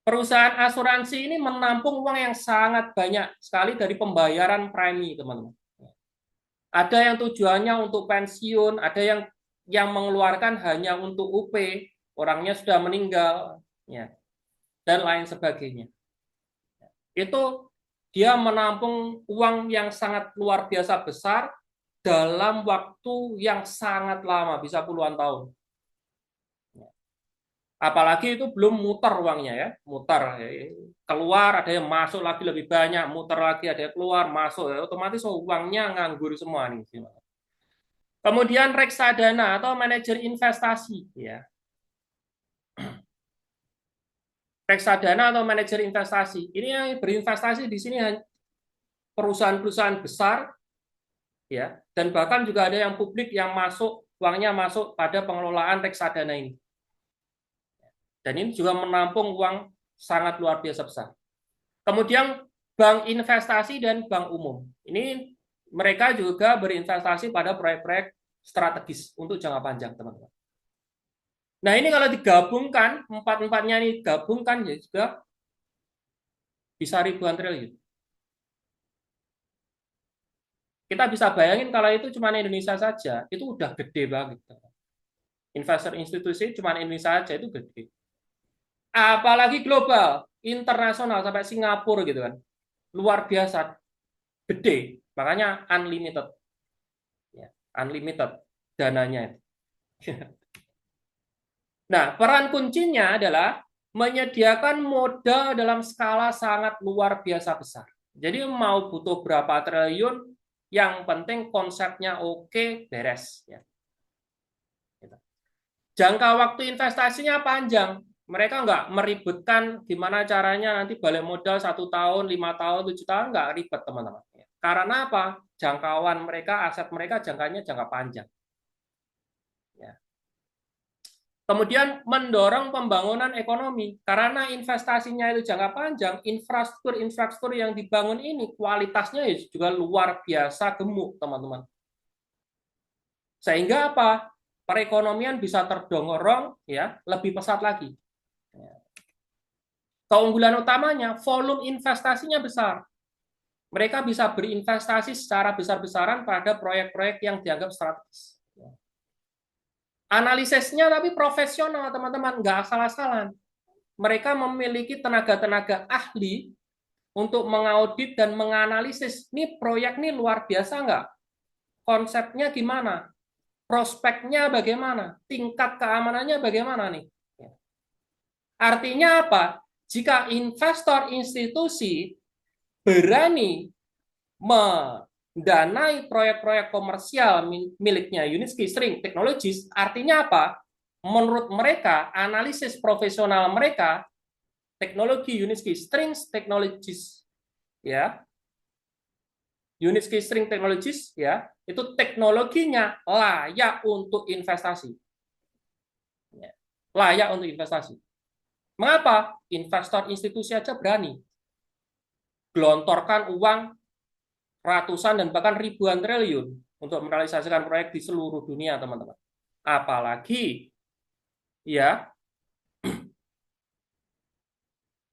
Perusahaan asuransi ini menampung uang yang sangat banyak sekali dari pembayaran premi teman-teman. Ada yang tujuannya untuk pensiun, ada yang mengeluarkan hanya untuk UP, orangnya sudah meninggal, ya, dan lain sebagainya. Itu dia menampung uang yang sangat luar biasa besar dalam waktu yang sangat lama, bisa puluhan tahun. Apalagi itu belum muter uangnya ya, muter keluar ada yang masuk lagi lebih banyak, muter lagi ada yang keluar masuk, ya, otomatis uangnya nganggur semua nih. Kemudian reksadana atau manajer investasi ya. Reksadana atau manajer investasi. Ini yang berinvestasi di sini perusahaan-perusahaan besar ya, dan bahkan juga ada yang publik yang masuk uangnya masuk pada pengelolaan reksadana ini. Dan ini juga menampung uang sangat luar biasa besar. Kemudian bank investasi dan bank umum. Ini mereka juga berinvestasi pada proyek-proyek strategis untuk jangka panjang, teman-teman. Nah, ini kalau digabungkan, empat-empatnya ini digabungkan ya juga bisa ribuan triliun. Kita bisa bayangin kalau itu cuma Indonesia saja, itu udah gede banget. Investor institusi cuma Indonesia saja itu gede. Apalagi global, internasional sampai Singapura gitu kan. Luar biasa gede, makanya unlimited. Ya, unlimited dananya. Nah, peran kuncinya adalah menyediakan modal dalam skala sangat luar biasa besar. Jadi mau butuh berapa triliun, yang penting konsepnya oke, beres. Ya. Jangka waktu investasinya panjang. Mereka nggak meribetkan gimana caranya nanti balik modal 1 tahun, 5 tahun, 7 tahun, nggak ribet teman-teman. Karena apa? Jangkauan mereka, aset mereka jangkanya jangka panjang. Ya. Kemudian mendorong pembangunan ekonomi. Karena investasinya itu jangka panjang, infrastruktur yang dibangun ini kualitasnya juga luar biasa gemuk, teman-teman. Sehingga apa? Perekonomian bisa terdorong ya lebih pesat lagi. Keunggulan utamanya, volume investasinya besar. Mereka bisa berinvestasi secara besar-besaran pada proyek-proyek yang dianggap strategis. Analisisnya tapi profesional, teman-teman, nggak asal-asalan. Mereka memiliki tenaga-tenaga ahli untuk mengaudit dan menganalisis, ini proyek ini luar biasa nggak? Konsepnya gimana? Prospeknya bagaimana? Tingkat keamanannya bagaimana nih? Artinya apa? Jika investor institusi berani mendanai proyek-proyek komersial miliknya Unitsky String Technologies, artinya apa? Menurut mereka, analisis profesional mereka, teknologi Unitsky String Technologies, ya, Unitsky String Technologies, ya, itu teknologinya layak untuk investasi, layak untuk investasi. Mengapa? Investor institusi aja berani gelontorkan uang ratusan dan bahkan ribuan triliun untuk merealisasikan proyek di seluruh dunia, teman-teman. Apalagi ya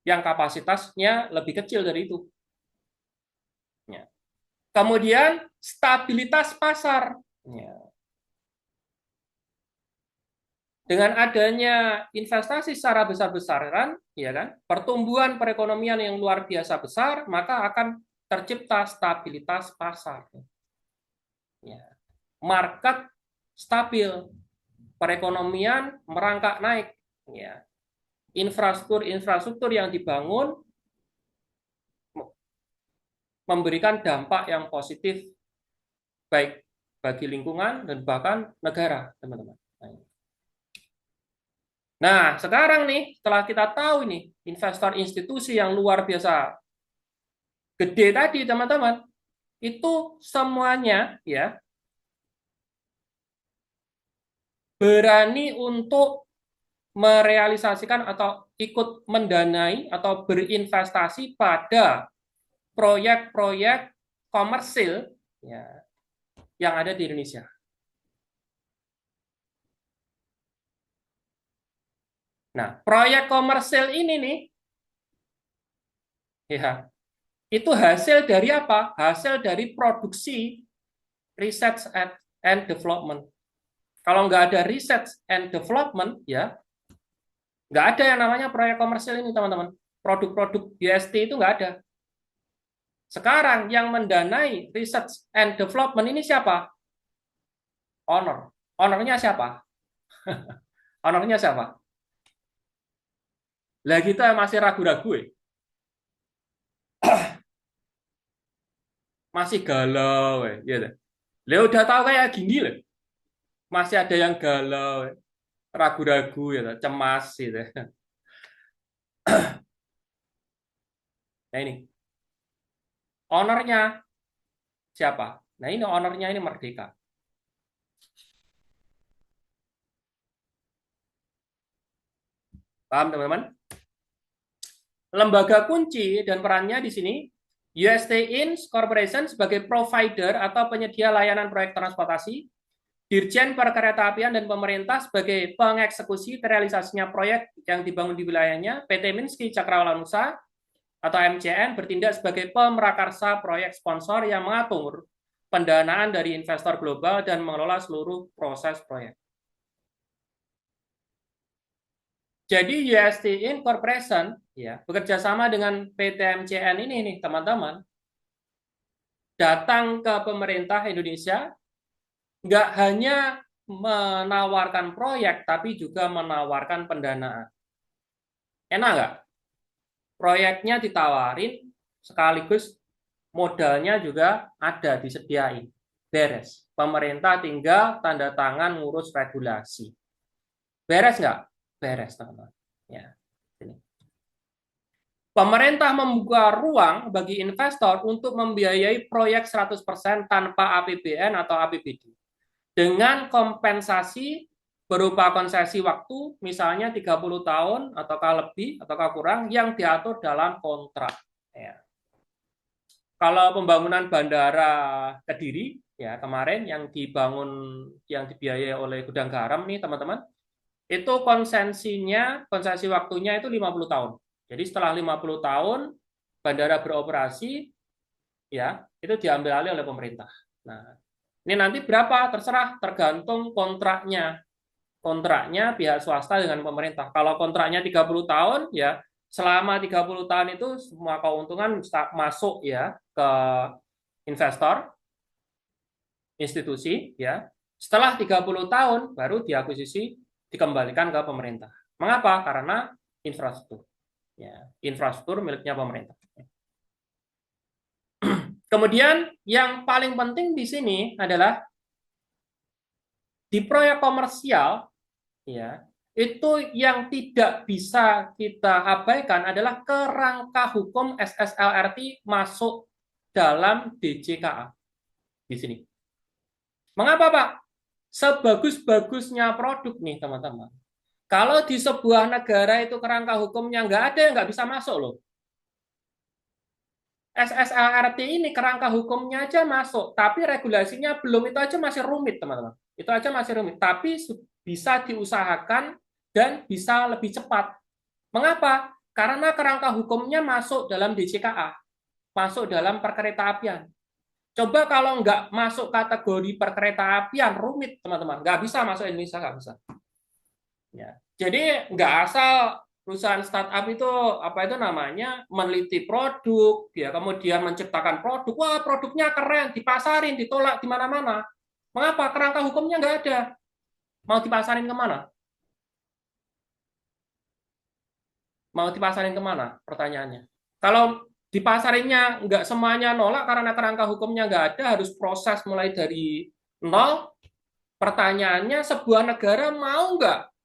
yang kapasitasnya lebih kecil dari itu. Ya. Kemudian stabilitas pasar. Ya. Dengan adanya investasi secara besar-besaran, ya kan, pertumbuhan perekonomian yang luar biasa besar, maka akan tercipta stabilitas pasar. Ya. Market stabil, perekonomian merangkak naik. Ya. Infrastruktur yang dibangun memberikan dampak yang positif baik bagi lingkungan dan bahkan negara, teman-teman. Nah, sekarang nih setelah kita tahu nih investor institusi yang luar biasa gede tadi, teman-teman, itu semuanya ya berani untuk merealisasikan atau ikut mendanai atau berinvestasi pada proyek-proyek komersil ya, yang ada di Indonesia. Nah, proyek komersil ini nih, ya, itu hasil dari apa? Hasil dari produksi research and development. Kalau nggak ada research and development, ya nggak ada yang namanya proyek komersil ini, teman-teman. Produk-produk UST itu nggak ada. Sekarang yang mendanai research and development ini siapa? Honor. Honornya siapa? Honornya siapa? Lah kita masih ragu-ragu ya. Masih galau ya. Gitu. Lah udah tahu kayak gini loh. Masih ada yang galau, ragu-ragu ya, cemas gitu. Nah ini, ownernya siapa? Nah ini ownernya ini Merdeka. Paham teman-teman? Lembaga kunci dan perannya di sini, UST Inc. Corporation sebagai provider atau penyedia layanan proyek transportasi, Dirjen Perkeretaapian dan Pemerintah sebagai pengeksekusi terrealisasinya proyek yang dibangun di wilayahnya, PT Minsky Cakrawala Nusa atau MCN bertindak sebagai pemrakarsa proyek sponsor yang mengatur pendanaan dari investor global dan mengelola seluruh proses proyek. Jadi UST Incorporation ya bekerja sama dengan PT MCN ini nih teman-teman, datang ke pemerintah Indonesia nggak hanya menawarkan proyek tapi juga menawarkan pendanaan. Enak nggak? Proyeknya ditawarin sekaligus modalnya juga ada disediain. Beres. Pemerintah tinggal tanda tangan ngurus regulasi. Beres nggak? Beres, teman-teman. Ya. Pemerintah membuka ruang bagi investor untuk membiayai proyek 100% tanpa APBN atau APBD. Dengan kompensasi berupa konsesi waktu, misalnya 30 tahun, ataukah lebih, ataukah kurang, yang diatur dalam kontrak. Ya. Kalau pembangunan bandara Kediri, ya kemarin yang dibangun, yang dibiayai oleh Gudang Garam nih teman-teman, itu konsesi waktunya itu 50 tahun. Jadi setelah 50 tahun bandara beroperasi, ya itu diambil alih oleh pemerintah. Nah, ini nanti berapa terserah, tergantung kontraknya. Kontraknya pihak swasta dengan pemerintah. Kalau kontraknya 30 tahun, ya selama 30 tahun itu semua keuntungan masuk ya ke investor, institusi, ya. Setelah 30 tahun baru diakuisisi dikembalikan ke pemerintah. Mengapa? Karena infrastruktur. Ya, infrastruktur miliknya pemerintah. Kemudian yang paling penting di sini adalah di proyek komersial, ya, itu yang tidak bisa kita abaikan adalah kerangka hukum SSLRT masuk dalam DJKA di sini. Mengapa, Pak? Sebagus-bagusnya produk nih, teman-teman. Kalau di sebuah negara itu kerangka hukumnya nggak ada, nggak bisa masuk loh. SSLRT ini kerangka hukumnya aja masuk, tapi regulasinya belum, itu aja masih rumit, teman-teman. Itu aja masih rumit, tapi bisa diusahakan dan bisa lebih cepat. Mengapa? Karena kerangka hukumnya masuk dalam DJKA, masuk dalam perkeretaapian. Coba kalau nggak masuk kategori perkeretaapian, rumit, teman-teman. Nggak bisa masuk Indonesia, nggak bisa. Ya. Jadi nggak asal perusahaan startup itu apa itu namanya meneliti produk, ya kemudian menciptakan produk, wah produknya keren, dipasarin, ditolak di mana-mana. Mengapa? Kerangka hukumnya nggak ada. Mau dipasarin kemana? Mau dipasarin kemana? Pertanyaannya. Kalau dipasarinnya nggak semuanya nolak karena kerangka hukumnya nggak ada, harus proses mulai dari nol. Pertanyaannya, sebuah negara mau nggak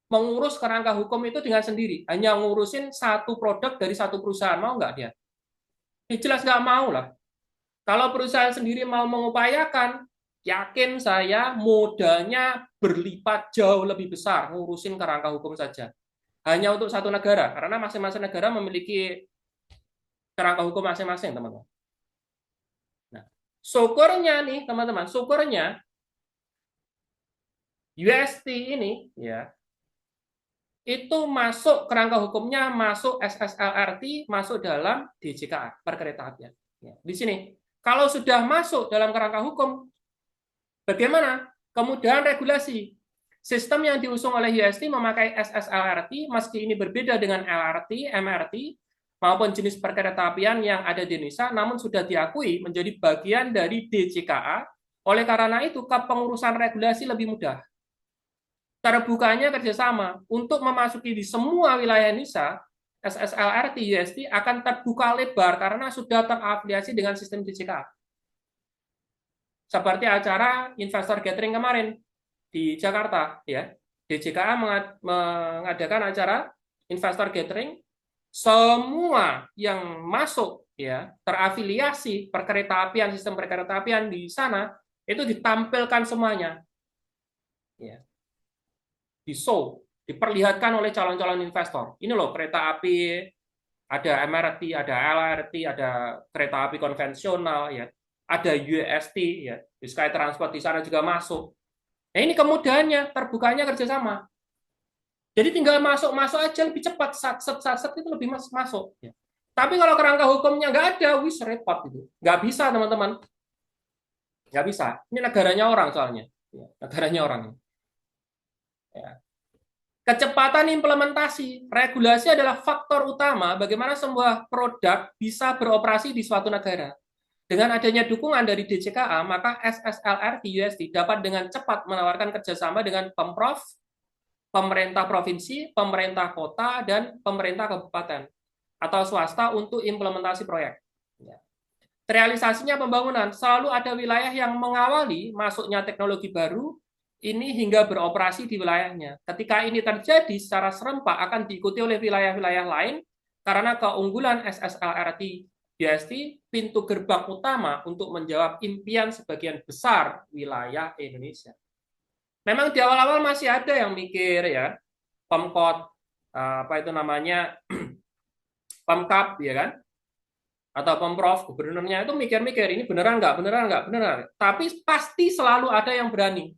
mengurus kerangka hukum itu dengan sendiri, hanya ngurusin satu produk dari satu perusahaan, mau nggak dia? Ya, jelas nggak mau lah. Kalau perusahaan sendiri mau mengupayakan, Yakin saya modalnya berlipat jauh lebih besar ngurusin kerangka hukum saja. Hanya untuk satu negara, karena masing-masing negara memiliki kerangka hukum masing-masing, teman-teman. Nah, syukurnya nih, teman-teman, syukurnya UST ini ya itu masuk kerangka hukumnya, masuk SSLRT, masuk dalam DJKA perkeretaapian. Ya, di sini, kalau sudah masuk dalam kerangka hukum, bagaimana kemudahan regulasi? Sistem yang diusung oleh UST memakai SSLRT, meski ini berbeda dengan LRT, MRT, maupun jenis perkeretaapian yang ada di Indonesia, namun sudah diakui menjadi bagian dari DJKA. Oleh karena itu, kepengurusan regulasi lebih mudah. Terbukanya kerjasama untuk memasuki di semua wilayah Indonesia, SSLRT UST akan terbuka lebar karena sudah terafiliasi dengan sistem DJKA. Seperti acara investor gathering kemarin di Jakarta, ya, DJKA mengadakan acara investor gathering, semua yang masuk ya terafiliasi perkeretaapian, sistem perkeretaapian di sana itu ditampilkan semuanya, ya, di show, diperlihatkan oleh calon-calon investor. Ini loh kereta api, ada MRT, ada LRT, ada kereta api konvensional, ya, ada UST, ya, di Sky Transport di sana juga masuk. Nah, ini kemudahannya, terbukanya kerjasama. Jadi tinggal masuk-masuk aja lebih cepat, sat-set itu lebih masuk. Ya. Tapi kalau kerangka hukumnya nggak ada, wis repot itu. Nggak bisa, teman-teman. Nggak bisa. Ini negaranya orang soalnya. Ya, negaranya orang. Ya. Kecepatan implementasi. Regulasi adalah faktor utama bagaimana sebuah produk bisa beroperasi di suatu negara. Dengan adanya dukungan dari DJKA, maka SSLRT UST dapat dengan cepat menawarkan kerjasama dengan Pemprov, pemerintah provinsi, pemerintah kota, dan pemerintah kabupaten atau swasta untuk implementasi proyek. Realisasinya pembangunan, selalu ada wilayah yang mengawali masuknya teknologi baru ini hingga beroperasi di wilayahnya. Ketika ini terjadi secara serempak akan diikuti oleh wilayah-wilayah lain karena keunggulan SSLRT UST pintu gerbang utama untuk menjawab impian sebagian besar wilayah Indonesia. Memang di awal-awal masih ada yang mikir ya, Pemkot, apa itu namanya, Pemkap, ya kan, atau Pemprov, gubernurnya itu mikir-mikir ini beneran nggak, beneran nggak, beneran. Tapi pasti selalu ada yang berani,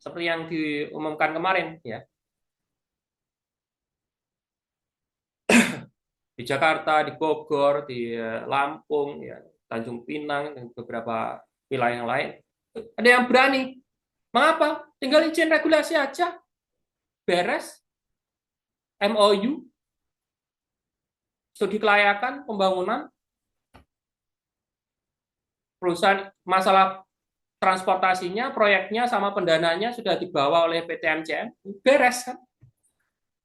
seperti yang diumumkan kemarin ya. Di Jakarta, di Bogor, di Lampung, ya, Tanjung Pinang, dan beberapa wilayah yang lain. Ada yang berani. Mengapa? Tinggal izin regulasi aja. Beres. MOU. Studi kelayakan pembangunan. Perusahaan masalah transportasinya, proyeknya, sama pendananya sudah dibawa oleh PT MCN. Beres kan?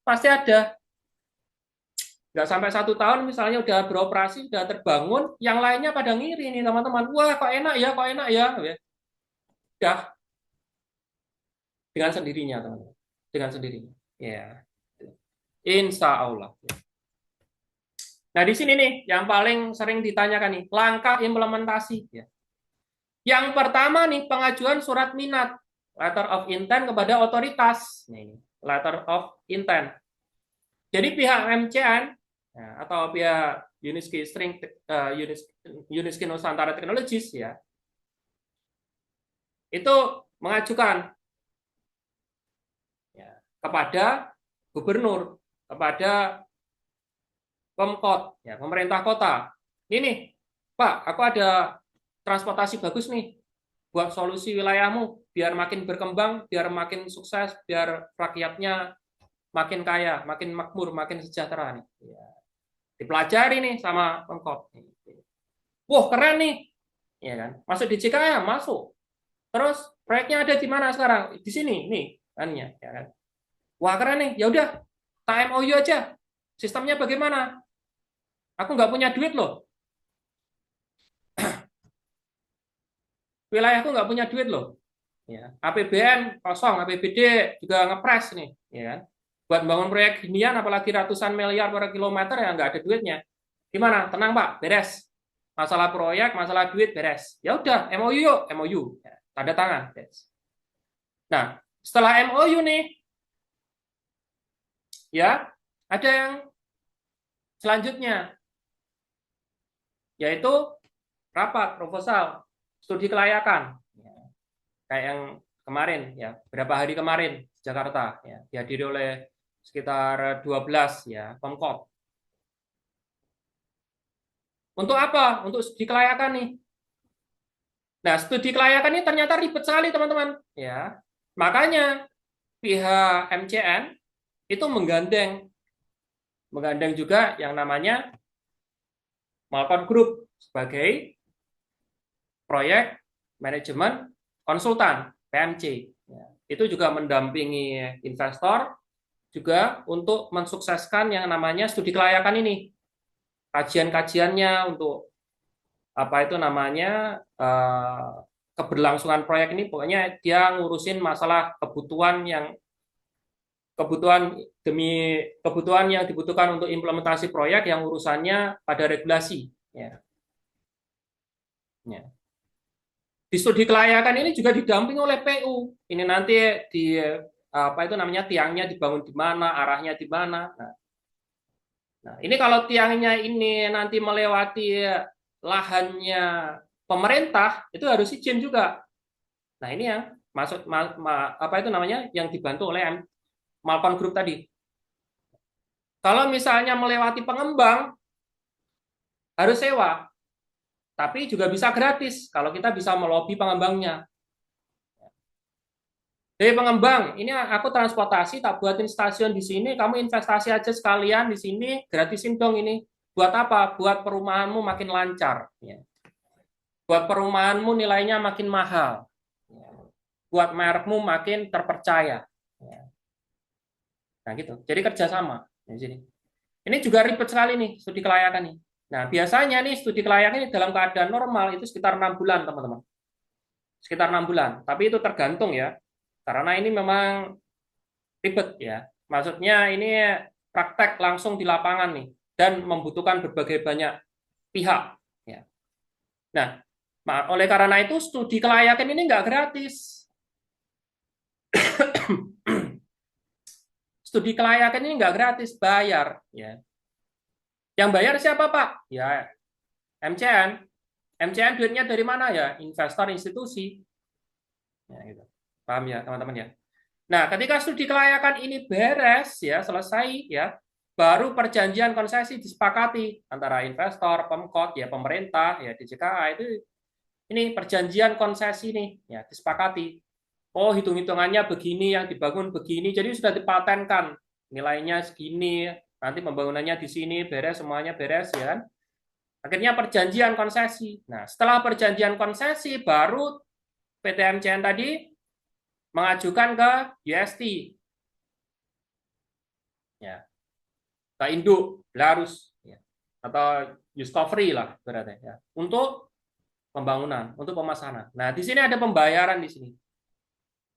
Pasti ada. Nggak sampai 1 tahun misalnya udah beroperasi, udah terbangun, yang lainnya pada ngiri nih teman-teman. Wah kok enak ya, kok enak ya. Udah. Dengan sendirinya teman-teman. Dengan sendirinya. Ya. Insya Allah. Nah di sini nih yang paling sering ditanyakan nih, langkah implementasi. Ya. Yang pertama nih pengajuan surat minat, letter of intent kepada otoritas. Nih, letter of intent. Jadi pihak MCN ya, atau pihak Uniski Nusantara Technologies ya, itu mengajukan ya, kepada gubernur, kepada Pemkot, ya, pemerintah kota. Ini, Pak, aku ada transportasi bagus nih, buat solusi wilayahmu, biar makin berkembang, biar makin sukses, biar rakyatnya makin kaya, makin makmur, makin sejahtera nih. Ya. Dipelajari nih sama Pemkot. Wah keren nih, ya kan? Masuk di JKA, masuk. Terus proyeknya ada di mana sekarang? Di sini, nih, ya kan? Wah keren nih, ya udah, tak MOU aja. Sistemnya bagaimana? Aku nggak punya duit loh. Wilayahku nggak punya duit loh. Ya, APBN kosong, APBD juga ngepres nih, ya kan? Buat bangun proyek ginian, apalagi ratusan miliar per kilometer ya nggak ada duitnya. Gimana? Tenang Pak, beres. Masalah proyek, masalah duit beres. Ya udah, MOU yuk, MOU. tanda tangan. Nah, setelah MOU nih, ya ada yang selanjutnya, yaitu rapat proposal studi kelayakan, kayak yang kemarin, ya berapa hari kemarin di Jakarta, ya dihadiri oleh sekitar 12 ya Pemkot. Untuk apa? Untuk studi kelayakan nih. Nah, studi kelayakan ini ternyata ribet sekali, teman-teman. Ya, makanya pihak MCN itu menggandeng juga yang namanya Malcon Group sebagai proyek manajemen konsultan (PMC). Ya, itu juga mendampingi investor juga untuk mensukseskan yang namanya studi kelayakan ini. Kajian-kajiannya untuk apa itu namanya keberlangsungan proyek ini, pokoknya dia ngurusin masalah kebutuhan demi kebutuhan yang dibutuhkan untuk implementasi proyek yang urusannya pada regulasi. Ya. Ya. Di studi kelayakan ini juga didampingi oleh PU. Ini nanti di apa itu namanya tiangnya dibangun di mana, arahnya di mana. Nah, ini kalau tiangnya ini nanti melewati lahannya pemerintah, itu harus izin juga. Nah, ini yang masuk apa itu namanya yang dibantu oleh Malcon Group tadi. Kalau misalnya melewati pengembang, harus sewa. Tapi juga bisa gratis kalau kita bisa melobi pengembangnya. Dari pengembang, ini aku transportasi, tak buatin stasiun di sini, kamu investasi aja sekalian di sini, gratisin dong ini. Buat apa? Buat perumahanmu makin lancar. Ya. Buat perumahanmu nilainya makin mahal. Ya. Buat merekmu makin terpercaya. Ya. Nah gitu. Jadi kerjasama di sini. Ini juga ribet sekali nih studi kelayakan nih. Nah biasanya nih studi kelayakan ini dalam keadaan normal itu sekitar 6 bulan teman-teman. Sekitar 6 bulan. Tapi itu tergantung ya. Karena ini memang ribet ya. Maksudnya ini praktek langsung di lapangan nih dan membutuhkan berbagai banyak pihak. Ya. Nah, oleh karena itu studi kelayakan ini nggak gratis. Studi kelayakan ini nggak gratis, bayar. Ya. Yang bayar siapa Pak? Ya MCN. MCN duitnya dari mana ya? Investor institusi. Ya, gitu. Paham ya teman-teman ya? Nah, ketika studi kelayakan ini beres ya, selesai ya, baru perjanjian konsesi disepakati antara investor, Pemkot, ya pemerintah, ya DJKA itu ini perjanjian konsesi nih ya disepakati. Oh, hitung-hitungannya begini, yang dibangun begini, jadi sudah dipatenkan nilainya segini, nanti pembangunannya di sini beres, semuanya beres ya kan. Akhirnya perjanjian konsesi. Nah, setelah perjanjian konsesi baru PT MCN tadi mengajukan ke UST, ya, ke induk Belarus, ya, atau Discovery lah berarti ya, untuk pembangunan, untuk pemasanan. Nah, di sini ada pembayaran di sini,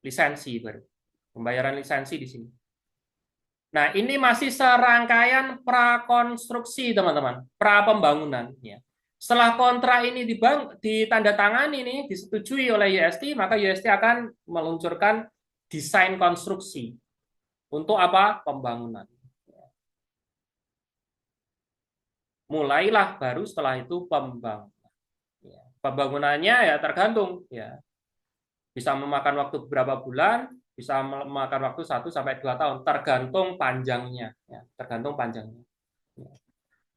lisensi baru, pembayaran lisensi di sini. Nah, ini masih serangkaian prakonstruksi teman-teman, pra pembangunan. Ya. Setelah kontrak ini ditandatangani nih, disetujui oleh UST, maka UST akan meluncurkan desain konstruksi untuk apa? Pembangunan. Mulailah baru setelah itu pembangunan. Pembangunannya ya tergantung ya. Bisa memakan waktu beberapa bulan, bisa memakan waktu 1 sampai 2 tahun, tergantung panjangnya ya, tergantung panjangnya. Ya.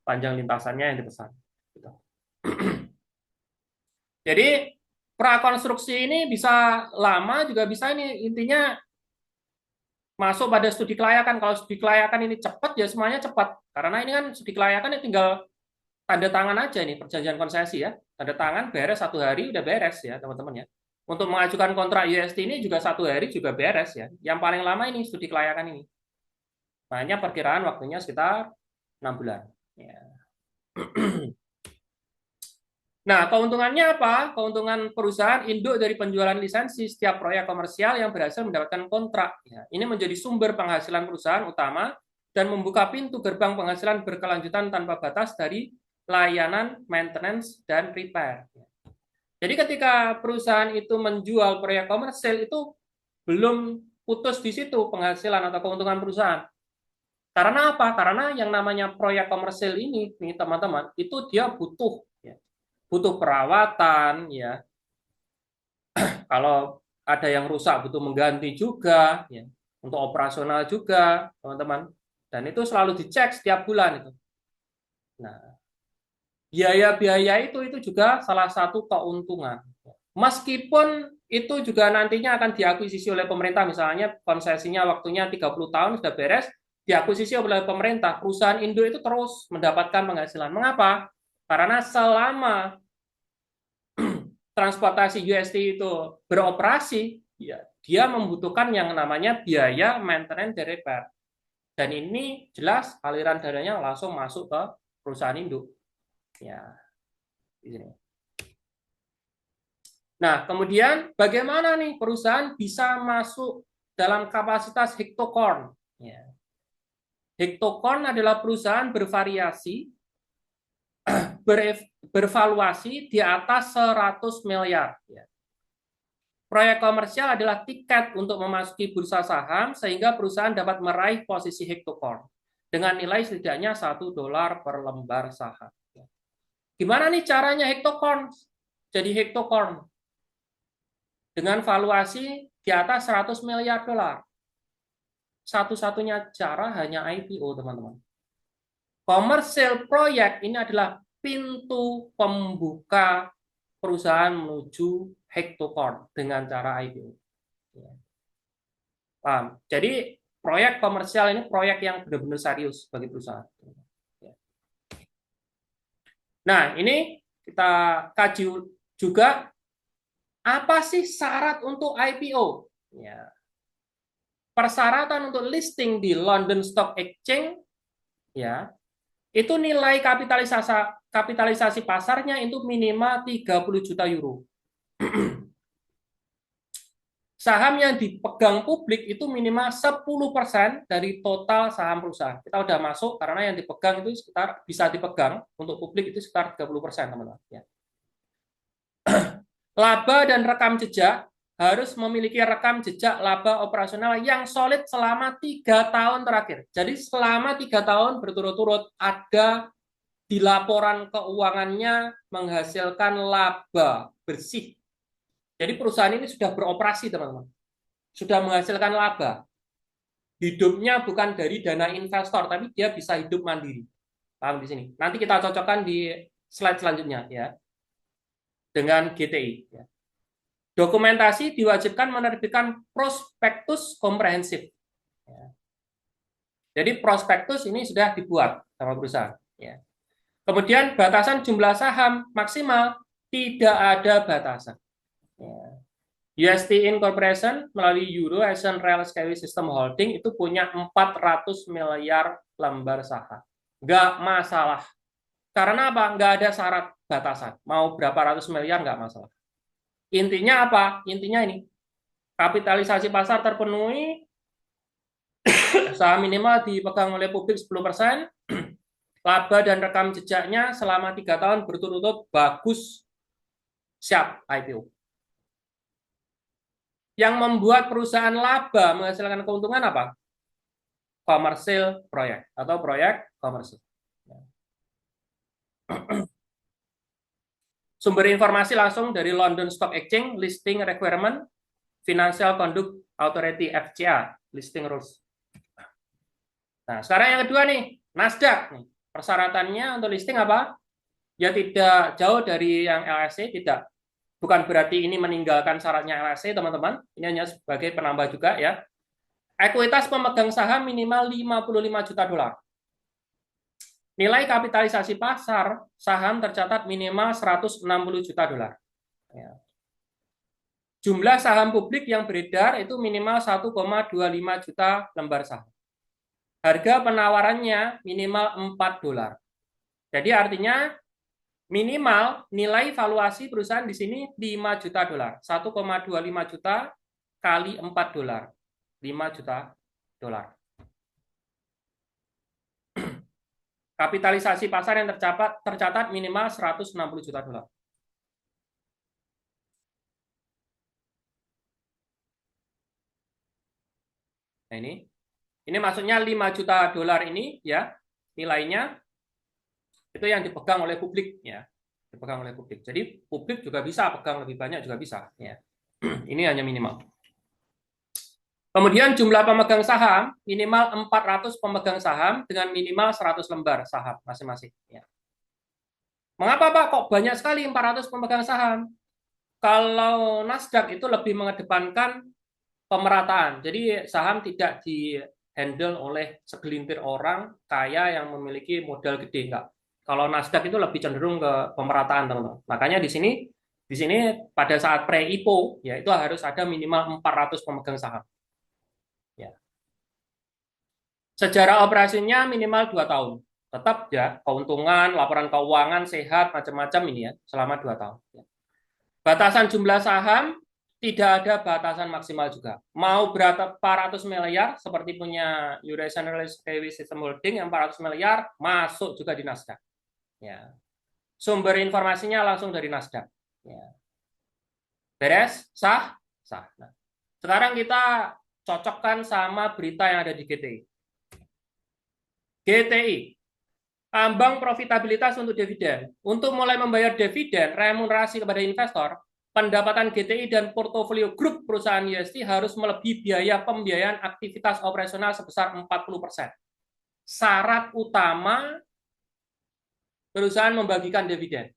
Panjang lintasannya yang dipesan. Gitu. Jadi prakonstruksi ini bisa lama juga bisa ini intinya masuk pada studi kelayakan. Kalau studi kelayakan ini cepat ya semuanya cepat. Karena ini kan studi kelayakan ini tinggal tanda tangan aja nih perjanjian konsesi ya. Tanda tangan beres 1 hari udah beres ya teman-teman ya. Untuk mengajukan kontrak UST ini juga 1 hari juga beres ya. Yang paling lama ini studi kelayakan ini. Makanya perkiraan waktunya sekitar 6 bulan. Ya. Nah, keuntungannya apa? Keuntungan perusahaan induk dari penjualan lisensi setiap proyek komersial yang berhasil mendapatkan kontrak. Ya, ini menjadi sumber penghasilan perusahaan utama dan membuka pintu gerbang penghasilan berkelanjutan tanpa batas dari layanan maintenance dan repair. Jadi ketika perusahaan itu menjual proyek komersil itu belum putus di situ penghasilan atau keuntungan perusahaan. Karena apa? Karena yang namanya proyek komersil ini, nih teman-teman, itu dia butuh, ya, butuh perawatan, ya. Kalau ada yang rusak butuh mengganti juga, ya, untuk operasional juga, teman-teman. Dan itu selalu dicek setiap bulan itu. Nah, biaya-biaya itu juga salah satu keuntungan. Meskipun itu juga nantinya akan diakuisisi oleh pemerintah, misalnya konsesinya waktunya 30 tahun sudah beres, diakuisisi oleh pemerintah, perusahaan Indo itu terus mendapatkan penghasilan. Mengapa? Karena selama transportasi UST itu beroperasi, ya, dia membutuhkan yang namanya biaya maintenance dan repair. Dan ini jelas aliran dananya langsung masuk ke perusahaan induk. Ya, di sini. Nah, kemudian bagaimana nih perusahaan bisa masuk dalam kapasitas hektokorn? Ya. Hektokorn adalah perusahaan bervariasi, bervaluasi di atas 100 miliar. Ya. Proyek komersial adalah tiket untuk memasuki bursa saham sehingga perusahaan dapat meraih posisi hektokorn dengan nilai setidaknya $1 per lembar saham. Gimana nih caranya hektokorn? Jadi hektokorn dengan valuasi di atas 100 miliar dolar. Satu-satunya cara hanya IPO, teman-teman. Komersial proyek ini adalah pintu pembuka perusahaan menuju hektokorn dengan cara IPO. Paham? Jadi proyek komersial ini proyek yang benar-benar serius bagi perusahaan. Nah, ini kita kaji juga apa sih syarat untuk IPO? Ya. Persyaratan untuk listing di London Stock Exchange, ya, itu nilai kapitalisasi pasarnya itu minimal 30 juta euro. Saham yang dipegang publik itu minimal 10% dari total saham perusahaan. Kita udah masuk karena yang dipegang itu sekitar bisa dipegang untuk publik itu sekitar 30%, teman-teman. Ya. Laba dan rekam jejak harus memiliki rekam jejak laba operasional yang solid selama 3 tahun terakhir. Jadi selama 3 tahun berturut-turut ada di laporan keuangannya menghasilkan laba bersih. Jadi perusahaan ini sudah beroperasi, teman-teman. Sudah menghasilkan laba. Hidupnya bukan dari dana investor, tapi dia bisa hidup mandiri. Paham di sini? Nanti kita cocokkan di slide selanjutnya, ya, dengan GTI. Ya. Dokumentasi diwajibkan menerbitkan prospektus komprehensif. Ya. Jadi prospektus ini sudah dibuat sama perusahaan. Ya. Kemudian batasan jumlah saham maksimal tidak ada batasan. Ya. UST Incorporation melalui Euro Asian Rail Skyway System Holding itu punya 400 miliar lembar saham. Nggak masalah. Karena apa? Nggak ada syarat batasan. Mau berapa ratus miliar nggak masalah. Intinya apa? Intinya ini. Kapitalisasi pasar terpenuhi, saham minimal dipegang oleh publik 10%, laba dan rekam jejaknya selama 3 tahun berturut-turut bagus, siap IPO. Yang membuat perusahaan laba menghasilkan keuntungan apa? Komersil proyek atau proyek komersil. Sumber informasi langsung dari London Stock Exchange, Listing Requirement, Financial Conduct Authority FCA, Listing Rules. Nah, sekarang yang kedua nih, Nasdaq. Persyaratannya untuk listing apa? Ya tidak jauh dari yang LSE, tidak. Bukan berarti ini meninggalkan syaratnya LSE, teman-teman. Ini hanya sebagai penambah juga, ya. Ekuitas pemegang saham minimal 55 juta dolar. Nilai kapitalisasi pasar saham tercatat minimal 160 juta dolar. Ya. Jumlah saham publik yang beredar itu minimal 1,25 juta lembar saham. Harga penawarannya minimal $4. Jadi artinya minimal nilai valuasi perusahaan di sini 5 juta dolar. 1,25 juta kali $4. 5 juta dolar. Kapitalisasi pasar yang tercatat minimal 160 juta dolar. Nah, ini maksudnya 5 juta dolar ini ya, nilainya itu yang dipegang oleh publik ya. Dipegang oleh publik. Jadi publik juga bisa pegang lebih banyak juga bisa ya. Ini hanya minimal. Kemudian jumlah pemegang saham minimal 400 pemegang saham dengan minimal 100 lembar saham masing-masing ya. Mengapa Pak kok banyak sekali 400 pemegang saham? Kalau Nasdaq itu lebih mengedepankan pemerataan. Jadi saham tidak di-handle oleh segelintir orang kaya yang memiliki modal gede, enggak. Kalau Nasdaq itu lebih cenderung ke pemerataan, teman-teman. Makanya di sini pada saat pre-IPO ya itu harus ada minimal 400 pemegang saham. Ya. Sejarah operasinya minimal 2 tahun. Tetap ya keuntungan, laporan keuangan sehat macam-macam ini ya selama 2 tahun. Ya. Batasan jumlah saham tidak ada batasan maksimal juga. Mau berapa ratus miliar seperti punya Eurasian Railway System Holding yang 400 miliar masuk juga di Nasdaq. Ya. Sumber informasinya langsung dari Nasdaq. Ya. Beres? Sah? Sah. Nah, sekarang kita cocokkan sama berita yang ada di GTI. GTI, ambang profitabilitas untuk dividen. Untuk mulai membayar dividen, remunerasi kepada investor, pendapatan GTI dan portofolio grup perusahaan IST harus melebihi biaya pembiayaan aktivitas operasional sebesar 40%. Syarat utama perusahaan membagikan dividen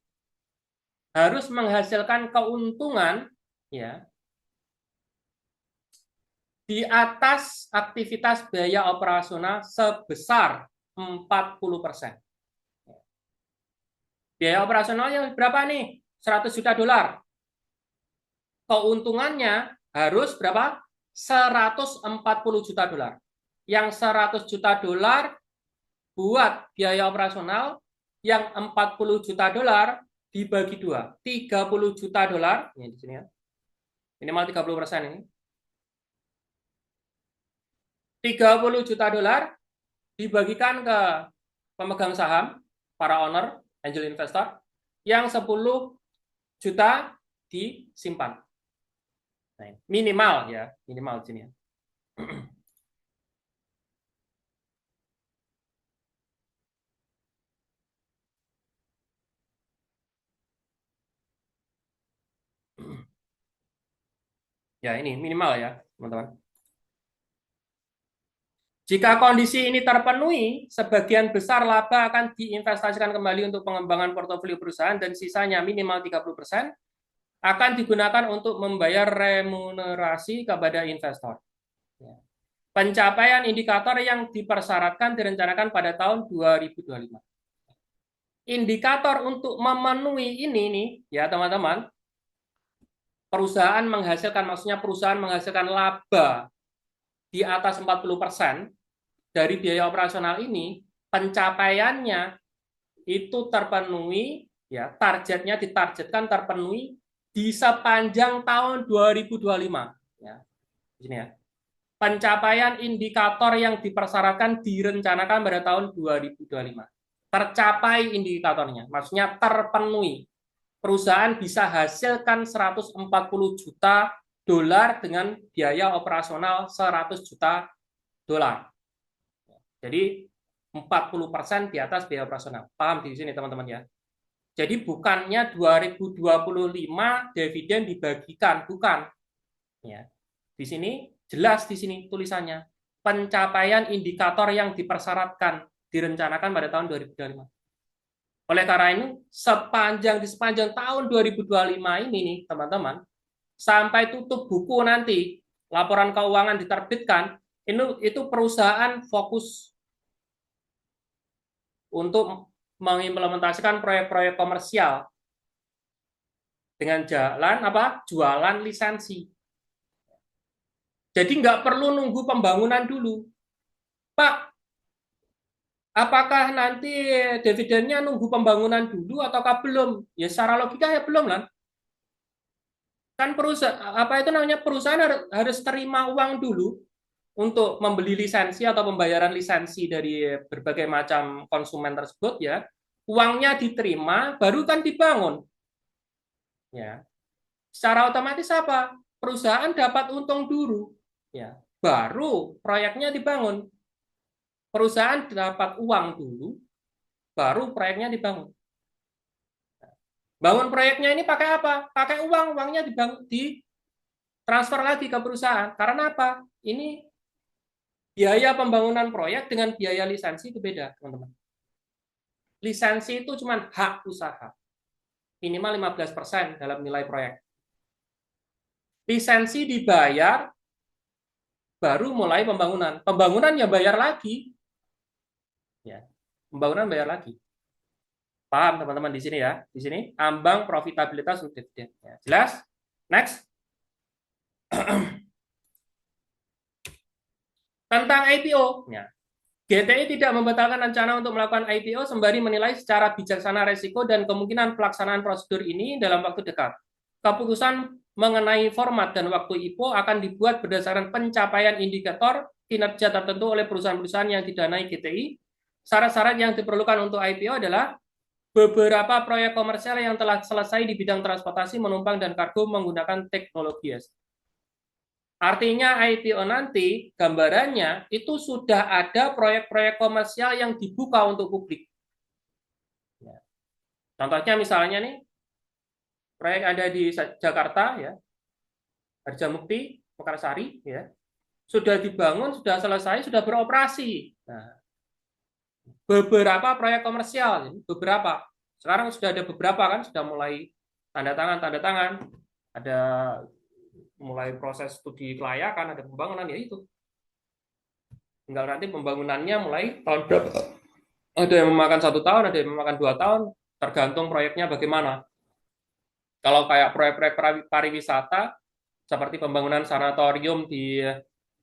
harus menghasilkan keuntungan ya di atas aktivitas biaya operasional sebesar 40%. Biaya operasionalnya berapa nih? 100 juta dolar. Keuntungannya harus berapa? 140 juta dolar. Yang 100 juta dolar buat biaya operasional, yang 40 juta dolar dibagi 2. 30 juta dolar, ini di sini ya. Minimal 30% ini. 30 juta dolar dibagikan ke pemegang saham, para owner, angel investor, yang 10 juta disimpan. Nah, minimal ya, minimal di sini ya. Ya, ini minimal ya, teman-teman. Jika kondisi ini terpenuhi, sebagian besar laba akan diinvestasikan kembali untuk pengembangan portofolio perusahaan dan sisanya minimal 30% akan digunakan untuk membayar remunerasi kepada investor. Pencapaian indikator yang dipersyaratkan direncanakan pada tahun 2025. Indikator untuk memenuhi ini nih, ya teman-teman, perusahaan menghasilkan laba di atas 40% dari biaya operasional ini, pencapaiannya itu terpenuhi, ya targetnya ditargetkan terpenuhi di sepanjang tahun 2025. Ya, di sini ya. Pencapaian indikator yang dipersyaratkan direncanakan pada tahun 2025. Tercapai indikatornya, maksudnya terpenuhi. Perusahaan bisa hasilkan 140 juta dolar dengan biaya operasional 100 juta dolar. Jadi 40% di atas biaya operasional. Paham di sini teman-teman ya? Jadi bukannya 2025 dividen dibagikan, bukan. Ya. Di sini jelas di sini tulisannya pencapaian indikator yang dipersyaratkan direncanakan pada tahun 2025. Oleh karena ini di sepanjang tahun 2025 ini nih teman-teman, sampai tutup buku nanti laporan keuangan diterbitkan, itu perusahaan fokus untuk mengimplementasikan proyek-proyek komersial dengan jualan lisensi. Jadi nggak perlu nunggu pembangunan dulu. Pak, apakah nanti dividennya nunggu pembangunan dulu ataukah belum? Ya secara logika ya belum lah. Kan perusahaan harus terima uang dulu untuk membeli lisensi atau pembayaran lisensi dari berbagai macam konsumen tersebut ya. Uangnya diterima baru kan dibangun. Ya. Secara otomatis apa? Perusahaan dapat untung dulu. Ya. baru proyeknya dibangun. Perusahaan dapat uang dulu, baru proyeknya dibangun. Bangun proyeknya ini pakai apa? Pakai uang, uangnya ditransfer lagi ke perusahaan. Karena apa? Ini biaya pembangunan proyek dengan biaya lisensi itu beda, teman-teman. Lisensi itu cuma hak usaha. Minimal 15% dalam nilai proyek. Lisensi dibayar, baru mulai pembangunan. Pembangunan ya bayar lagi. Ya, pembangunan bayar lagi. Paham teman-teman di sini ya? Di sini ambang profitabilitas dividen. Ya, jelas? Next. Tentang IPO. Ya. GTI tidak membatalkan rencana untuk melakukan IPO sembari menilai secara bijaksana resiko dan kemungkinan pelaksanaan prosedur ini dalam waktu dekat. Keputusan mengenai format dan waktu IPO akan dibuat berdasarkan pencapaian indikator kinerja tertentu oleh perusahaan-perusahaan yang didanai GTI. Syarat-syarat yang diperlukan untuk IPO adalah beberapa proyek komersial yang telah selesai di bidang transportasi, menumpang, dan kargo menggunakan teknologi. Artinya IPO nanti gambarannya itu sudah ada proyek-proyek komersial yang dibuka untuk publik. Contohnya misalnya nih, proyek ada di Jakarta, ya, Harjamukti, Mekarsari, ya, sudah dibangun, sudah selesai, sudah beroperasi. Nah, beberapa proyek komersial, beberapa. Sekarang sudah ada beberapa kan, sudah mulai tanda tangan, ada mulai proses studi kelayakan, ada pembangunan, ya itu. Tinggal nanti pembangunannya mulai tahun berapa. Ada yang memakan 1 tahun, ada yang memakan 2 tahun, tergantung proyeknya bagaimana. Kalau kayak proyek-proyek pariwisata, seperti pembangunan sanatorium di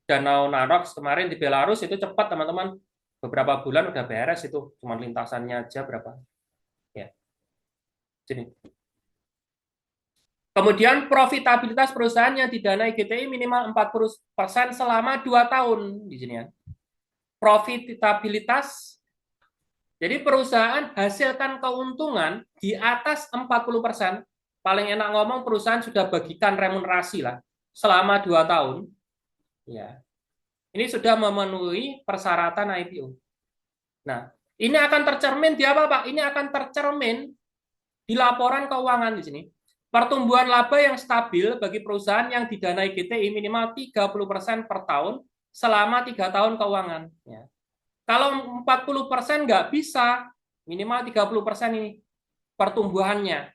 Danau Naroks kemarin di Belarus, itu cepat teman-teman. Beberapa bulan udah beres itu, cuma lintasannya aja berapa. Ya. Sini. Kemudian profitabilitas perusahaan yang didanai GTI minimal 40% selama 2 tahun di sini ya. Profitabilitas, jadi perusahaan hasilkan keuntungan di atas 40%. Paling enak ngomong perusahaan sudah bagikan remunerasi lah selama 2 tahun. Ya. Ini sudah memenuhi persyaratan IPO. Nah, ini akan tercermin di apa, Pak? Ini akan tercermin di laporan keuangan di sini. Pertumbuhan laba yang stabil bagi perusahaan yang didanai GTI minimal 30% per tahun selama 3 tahun keuangan. Ya. Kalau 40% nggak bisa, minimal 30% ini pertumbuhannya.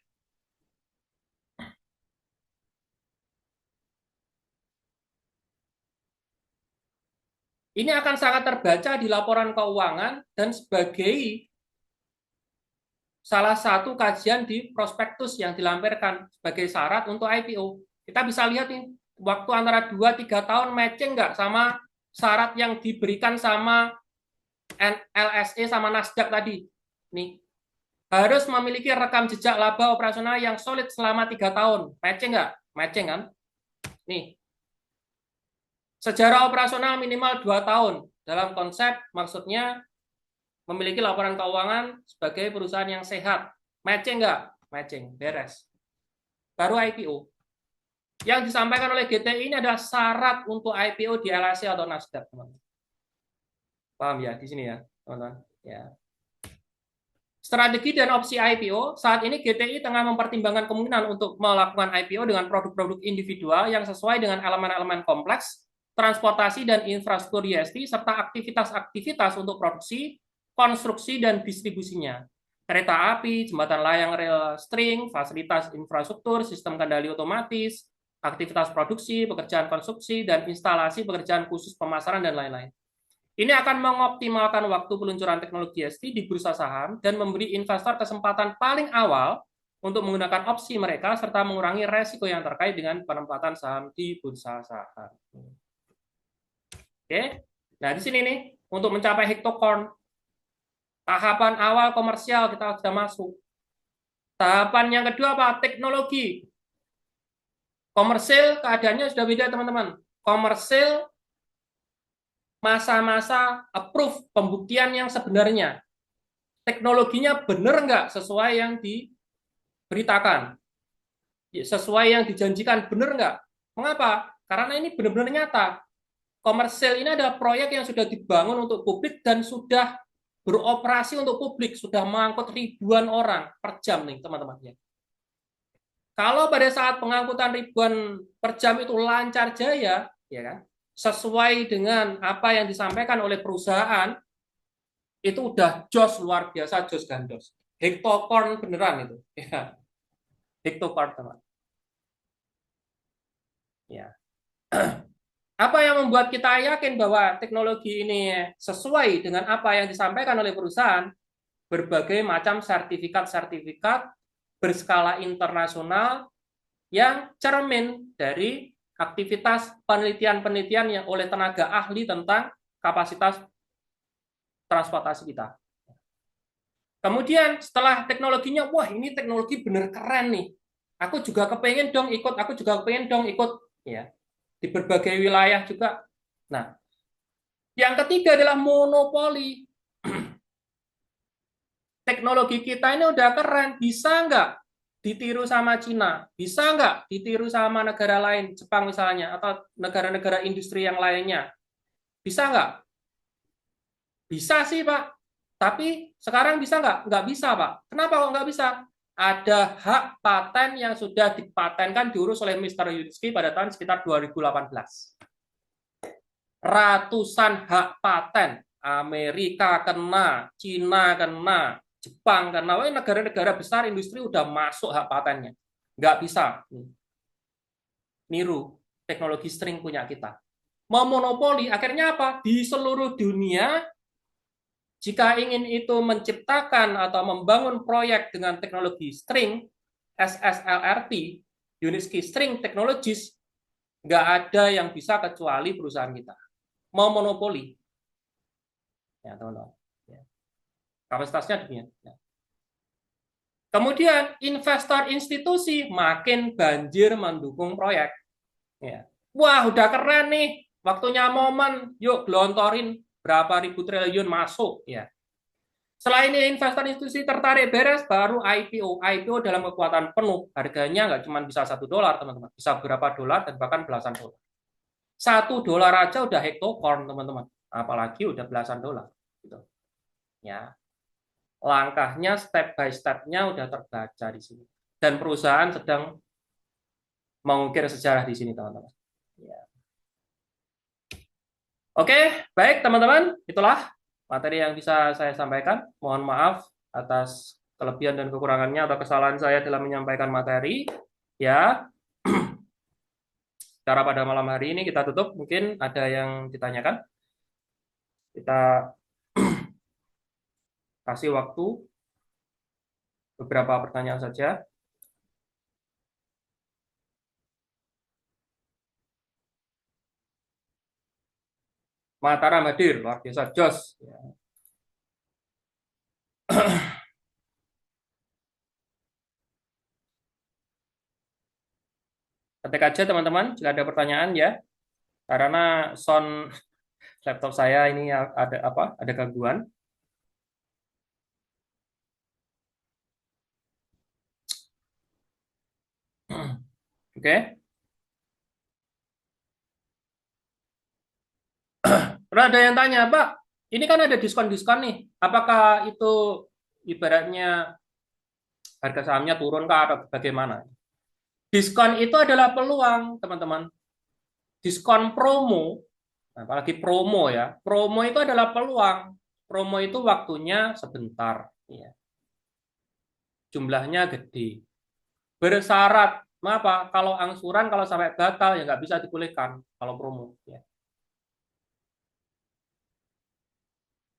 Ini akan sangat terbaca di laporan keuangan dan sebagai salah satu kajian di prospektus yang dilampirkan sebagai syarat untuk IPO. Kita bisa lihat nih, waktu antara 2-3 tahun matching nggak sama syarat yang diberikan sama LSE sama Nasdaq tadi. Nih, harus memiliki rekam jejak laba operasional yang solid selama 3 tahun. Matching nggak? Matching kan? Nih, sejarah operasional minimal 2 tahun. Dalam konsep maksudnya memiliki laporan keuangan sebagai perusahaan yang sehat. Matching nggak? Matching, beres. Baru IPO. Yang disampaikan oleh GTI ini adalah syarat untuk IPO di LSE atau Nasdaq, teman-teman. Paham ya di sini ya, teman-teman? Ya. Strategi dan opsi IPO, saat ini GTI tengah mempertimbangkan kemungkinan untuk melakukan IPO dengan produk-produk individual yang sesuai dengan elemen-elemen kompleks, transportasi dan infrastruktur IST, serta aktivitas-aktivitas untuk produksi, konstruksi, dan distribusinya. Kereta api, jembatan layang rel string, fasilitas infrastruktur, sistem kendali otomatis, aktivitas produksi, pekerjaan konstruksi, dan instalasi pekerjaan khusus pemasaran, dan lain-lain. Ini akan mengoptimalkan waktu peluncuran teknologi IST di bursa saham dan memberi investor kesempatan paling awal untuk menggunakan opsi mereka serta mengurangi resiko yang terkait dengan penempatan saham di bursa saham. Oke, nah di sini nih untuk mencapai hektocorn, tahapan awal komersial kita sudah masuk. Tahapan yang kedua apa? Teknologi. Komersil keadaannya sudah beda teman-teman. Komersil masa-masa approve pembuktian yang sebenarnya. Teknologinya benar nggak sesuai yang diberitakan? Sesuai yang dijanjikan benar nggak? Mengapa? Karena ini benar-benar nyata. Komersil ini adalah proyek yang sudah dibangun untuk publik dan sudah beroperasi untuk publik, sudah mengangkut ribuan orang per jam nih teman-teman. Kalau pada saat pengangkutan ribuan per jam itu lancar jaya, ya kan, sesuai dengan apa yang disampaikan oleh perusahaan, itu udah jos luar biasa, jos gandos. Hektokorn beneran itu. Ya. Hektokorn, teman. Ya. Apa yang membuat kita yakin bahwa teknologi ini sesuai dengan apa yang disampaikan oleh perusahaan? Berbagai macam sertifikat-sertifikat berskala internasional yang cermin dari aktivitas penelitian-penelitian yang oleh tenaga ahli tentang kapasitas transportasi kita. Kemudian setelah teknologinya, wah ini teknologi bener keren nih. Aku juga kepengen dong ikut, aku juga kepengen dong ikut, ya, di berbagai wilayah juga. Nah, yang ketiga adalah monopoli. Teknologi kita ini udah keren, bisa nggak ditiru sama Cina? Bisa nggak ditiru sama negara lain, Jepang misalnya, atau negara-negara industri yang lainnya? Bisa nggak? Bisa sih, Pak. Tapi sekarang bisa nggak? Nggak bisa, Pak. Kenapa kok nggak bisa? Ada hak paten yang sudah dipatenkan diurus oleh Mr. Yunsky pada tahun sekitar 2018. Ratusan hak paten. Amerika kena, Cina kena, Jepang kena. Wah, negara-negara besar industri udah masuk hak patennya. Nggak bisa niru teknologi string punya kita. Memonopoli, akhirnya apa? Di seluruh dunia, jika ingin itu menciptakan atau membangun proyek dengan teknologi string, SSLRT, Unitsky String Technologies, nggak ada yang bisa kecuali perusahaan kita. Mau monopoli. Ya, teman-teman. Ya. Kapasitasnya demikian. Ya. Kemudian investor institusi makin banjir mendukung proyek. Ya. Wah, udah keren nih. Waktunya momen, yuk gelontorin berapa ribu triliun masuk. Ya. Selain ini investor institusi tertarik beres, baru IPO. IPO dalam kekuatan penuh. Harganya nggak cuma bisa $1, teman-teman. Bisa berapa dolar dan bahkan belasan dolar. $1 aja udah hektokorn, teman-teman. Apalagi udah belasan dolar. Gitu. Ya. Langkahnya step by step-nya udah terbaca di sini. Dan perusahaan sedang mengukir sejarah di sini, teman-teman. Ya. Oke, baik teman-teman. Itulah materi yang bisa saya sampaikan. Mohon maaf atas kelebihan dan kekurangannya atau kesalahan saya dalam menyampaikan materi. Ya, cara pada malam hari ini kita tutup. Mungkin ada yang ditanyakan. Kita kasih waktu beberapa pertanyaan saja. Mataram hadir, luar biasa, jos. Ya. Ketik aja teman-teman jika ada pertanyaan ya. Karena sound laptop saya ini ada apa? Ada gangguan. Oke. Pernah ada yang tanya, Pak, ini kan ada diskon-diskon nih. Apakah itu ibaratnya harga sahamnya turun kah atau bagaimana? Diskon itu adalah peluang, teman-teman. Diskon promo, apalagi promo ya. Promo itu adalah peluang. Promo itu waktunya sebentar. Ya. Jumlahnya gede. Bersyarat, apa? Kalau angsuran, kalau sampai batal, ya nggak bisa dipulihkan kalau promo. Ya.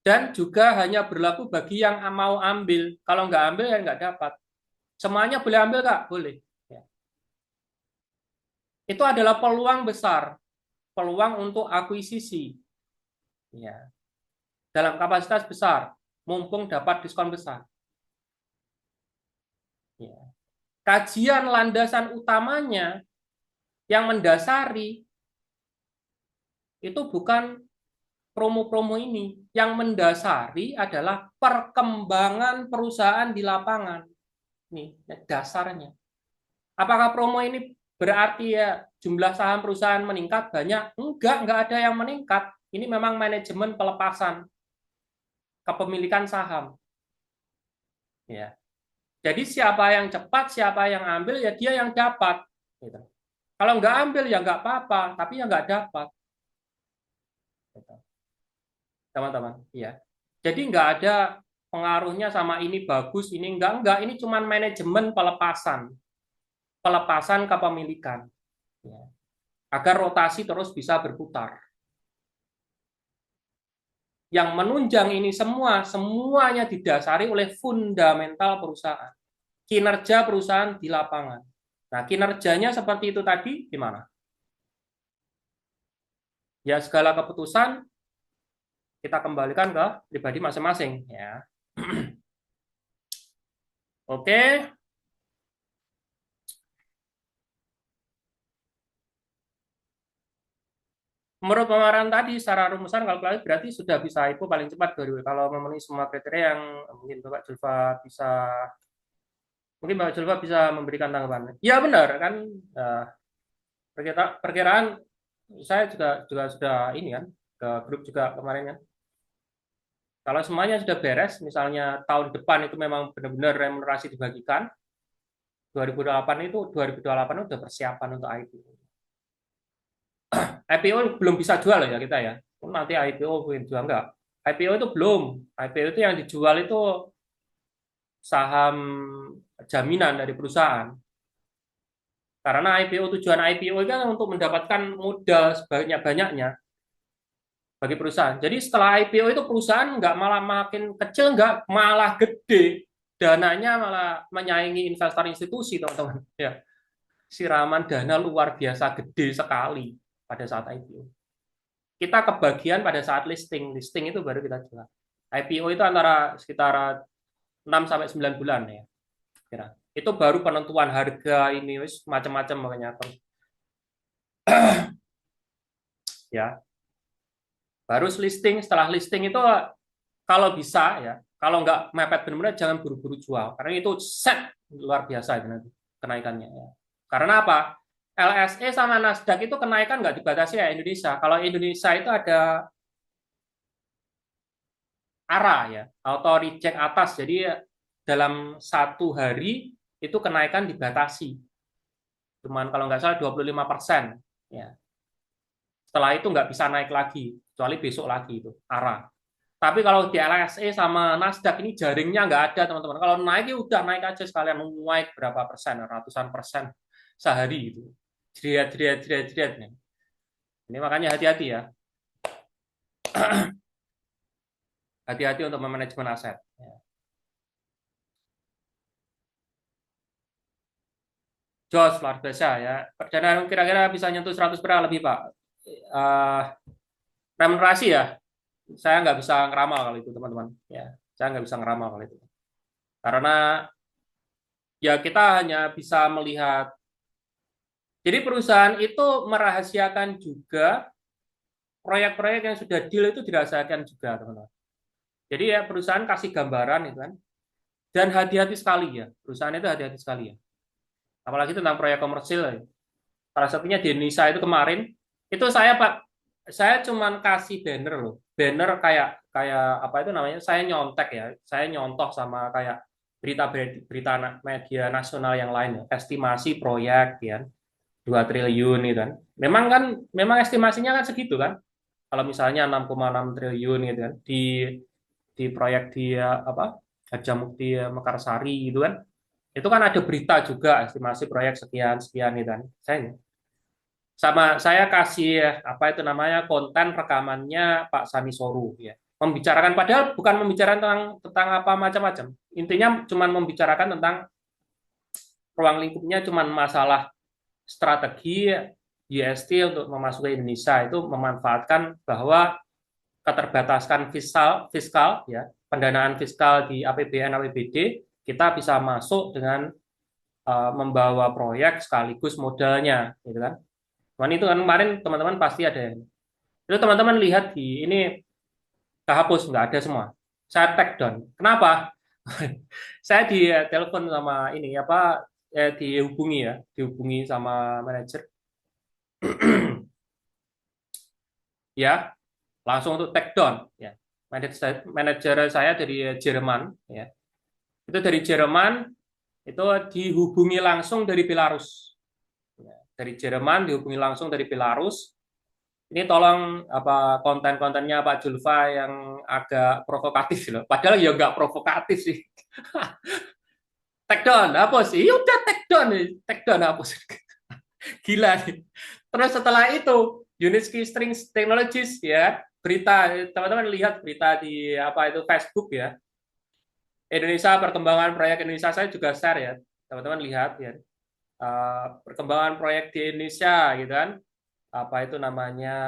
Dan juga hanya berlaku bagi yang mau ambil. Kalau nggak ambil, ya nggak dapat. Semuanya boleh ambil, Kak? Boleh. Ya. Itu adalah peluang besar. Peluang untuk akuisisi. Ya. Dalam kapasitas besar. Mumpung dapat diskon besar. Ya. Kajian landasan utamanya yang mendasari itu bukan promo-promo ini. Yang mendasari adalah perkembangan perusahaan di lapangan. Nih, dasarnya. Apakah promo ini berarti ya jumlah saham perusahaan meningkat banyak? Enggak ada yang meningkat. Ini memang manajemen pelepasan kepemilikan saham. Ya. Jadi siapa yang cepat, siapa yang ambil, ya dia yang dapat. Gitu. Kalau nggak ambil ya nggak apa-apa, tapi ya nggak dapat. Gitu. Teman-teman, ya. Jadi nggak ada pengaruhnya sama ini bagus, ini enggak. Ini cuma manajemen pelepasan kepemilikan. Ya. Agar rotasi terus bisa berputar. Yang menunjang ini semuanya didasari oleh fundamental perusahaan. Kinerja perusahaan di lapangan. Nah, kinerjanya seperti itu tadi, gimana? Ya, segala keputusan kita kembalikan ke pribadi masing-masing. Ya. Oke, menurut pemaparan tadi, secara rumusan kalkulasi berarti sudah bisa IPO paling cepat kalau memenuhi semua kriteria yang mungkin Bapak Julfa bisa memberikan tanggapan. Ya benar kan, perkiraan saya juga sudah ini kan ke grup juga kemarin kan. Kalau semuanya sudah beres, misalnya tahun depan itu memang benar-benar remunerasi dibagikan, 2028 udah persiapan untuk IPO. IPO belum bisa jual ya kita ya. Nanti IPO mungkin jual enggak. IPO itu belum. IPO itu yang dijual itu saham jaminan dari perusahaan. Karena tujuan IPO itu kan untuk mendapatkan modal sebanyak-banyaknya bagi perusahaan. Jadi setelah IPO itu perusahaan nggak malah makin kecil, nggak malah gede. Dananya malah menyaingi investor institusi, teman-teman. Ya, siraman dana luar biasa gede sekali pada saat IPO. Kita kebagian pada saat listing. Listing itu baru kita jual. IPO itu antara sekitar 6 sampai 9 bulan ya. Kira. Itu baru penentuan harga ini macam-macam makanya. Ya. Baru listing, setelah listing itu kalau bisa ya, kalau nggak mepet benar-benar jangan buru-buru jual karena itu set luar biasa itu nanti kenaikannya ya. Karena apa? LSE sama Nasdaq itu kenaikan nggak dibatasi ya Indonesia. Kalau Indonesia itu ada arah ya, auto reject atas. Jadi dalam satu hari itu kenaikan dibatasi. Cuman kalau nggak salah 25%. Ya. Setelah itu nggak bisa naik lagi, kecuali besok lagi itu arah. Tapi kalau di LSE sama Nasdaq ini jaringnya nggak ada teman-teman. Kalau naik ya udah naik aja sekalian naik berapa persen, ratusan persen sehari itu. Jeriat. Ini makanya hati-hati ya. Hati-hati untuk memanajemen aset. Jos, luar biasa ya. Dan kira-kira bisa nyentuh 100 berapa lebih, Pak? Remunerasi ya, saya nggak bisa ngeramal kalau itu, teman-teman. Ya, saya nggak bisa ngeramal kalau itu. Karena ya kita hanya bisa melihat. Jadi perusahaan itu merahasiakan juga proyek-proyek yang sudah deal itu dirahasiakan juga, teman-teman. Jadi ya perusahaan kasih gambaran itu kan. Dan hati-hati sekali ya, perusahaan itu hati-hati sekali ya. Apalagi tentang proyek komersil ya. Salah satunya di Indonesia itu kemarin, itu saya Pak, saya cuman kasih banner loh. Banner kayak kayak apa itu namanya? Saya nyontek ya. Saya nyontoh sama kayak berita media nasional yang lain ya. Estimasi proyek ya. 2 triliun itu kan. Memang estimasinya kan segitu kan. Kalau misalnya 6,6 triliun gitu kan di proyek di apa? Harjamukti Mekarsari gitu kan. Itu kan ada berita juga estimasi proyek sekian sekian itu kan. Saya kasih apa itu namanya konten rekamannya Pak Sani Soru ya, membicarakan padahal bukan membicarakan tentang apa macam-macam, intinya cuma membicarakan tentang ruang lingkupnya cuma masalah strategi UST untuk memasuki Indonesia itu memanfaatkan bahwa keterbatasan fiskal ya, pendanaan fiskal di APBN APBD kita bisa masuk dengan membawa proyek sekaligus modalnya gitu kan. Cuman itu kan kemarin teman-teman pasti ada yang itu teman-teman lihat di ini kehapus nggak ada semua. Saya take down. Kenapa? Saya di telepon sama ini apa dihubungi sama manajer. Ya, langsung untuk take down ya. Manajer saya dari Jerman ya. Itu dari Jerman itu dihubungi langsung dari Belarus. Ya, dari Jerman dihubungi langsung dari Belarus. Ini tolong apa konten-kontennya Pak Julfa yang agak provokatif loh. Padahal ya nggak provokatif sih. Take down, hapus. Ya udah take down hapus. Gila nih. Terus setelah itu Unitsky Strings Technologies ya, berita teman-teman lihat berita di apa itu Facebook ya. Indonesia perkembangan proyek Indonesia saya juga share ya. Teman-teman lihat ya. Perkembangan proyek di Indonesia gitu kan. Apa itu namanya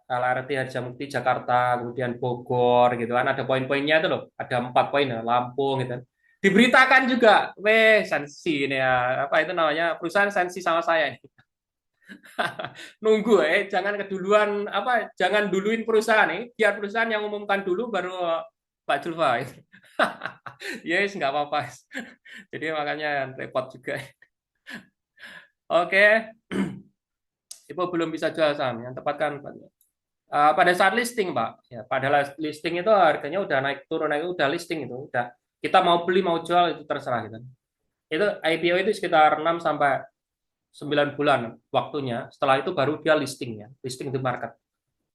LRT Harjamukti Jakarta, kemudian Bogor gitu kan. Ada poin-poinnya itu loh. Ada 4 poin ya, Lampung gitu kan. Diberitakan juga, sensi ini ya, apa itu namanya perusahaan sensi sama saya ini. Nunggu jangan keduluan apa jangan duluin perusahaan nih biar perusahaan yang umumkan dulu baru Pak Julfa. Yes, nggak apa-apa. Jadi makanya repot juga. Oke. Ibu belum bisa jual saham yang tepat kan Pak? Pada saat listing Pak ya, pada listing itu harganya udah naik turun naik udah listing itu udah kita mau beli mau jual itu terserah gitu. Itu IPO itu sekitar 6 sampai 9 bulan waktunya. Setelah itu baru dia listing ya, listing di market.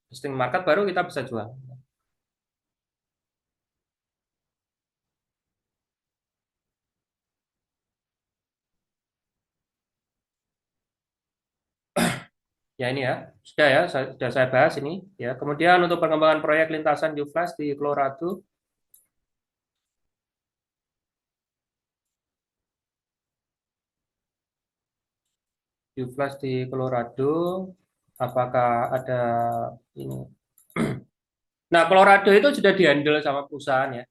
Listing market baru kita bisa jual. Ya ini ya, sudah ya, sudah saya bahas ini ya. Kemudian untuk pengembangan proyek lintasan UFlash di Colorado, UFlash di Colorado, apakah ada ini? Nah, Colorado itu sudah dihandle sama perusahaan ya.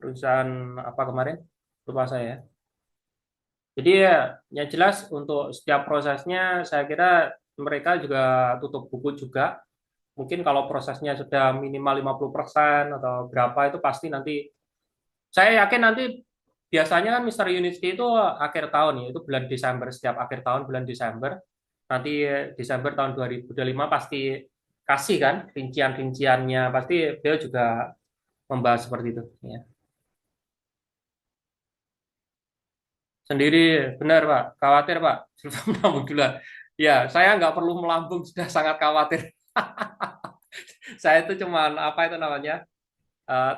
Perusahaan apa kemarin? Lupa saya ya. Jadi ya, yang jelas untuk setiap prosesnya saya kira mereka juga tutup buku juga. Mungkin kalau prosesnya sudah minimal 50% atau berapa itu pasti nanti saya yakin nanti biasanya kan Mister Unitsky itu akhir tahun ya, itu bulan Desember setiap akhir tahun bulan Desember. Nanti Desember tahun 2025 pasti kasih kan rincian-rinciannya pasti beliau juga membahas seperti itu ya. Sendiri benar Pak, khawatir Pak. Sudah melambung duluan. Ya, saya nggak perlu melambung sudah sangat khawatir. Saya itu cuman apa itu namanya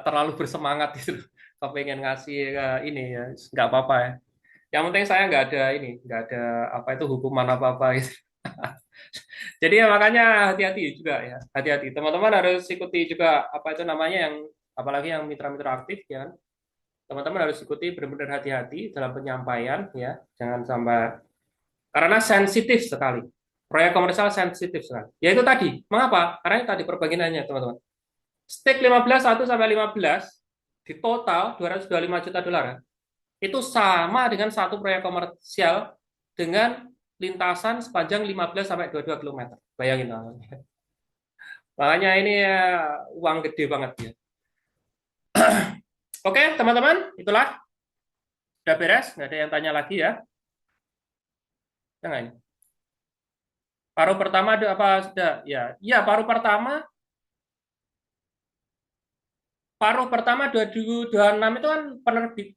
terlalu bersemangat itu, kepengen ngasih ini ya, nggak apa-apa ya. Yang penting saya nggak ada ini, nggak ada apa itu hukuman apa-apa gitu. Jadi ya makanya hati-hati juga ya, hati-hati. Teman-teman harus ikuti juga apa itu namanya yang apalagi yang mitra-mitra aktif ya. Teman-teman harus ikuti benar-benar hati-hati dalam penyampaian ya, jangan sampai karena sensitif sekali. Proyek komersial sensitif sekali. Ya itu tadi. Mengapa? Karena tadi perbandingannya teman-teman. Stake 15 1 sampai 15 di total 225 juta dolar ya. Itu sama dengan satu proyek komersial dengan lintasan sepanjang 15 sampai 22 km. Bayangin teman-teman. Makanya ini ya, uang gede banget ya. Oke, teman-teman, itulah sudah beres, nggak ada yang tanya lagi ya. Jangan. Paruh pertama ada apa sudah? Ya, ya paruh pertama 2026 itu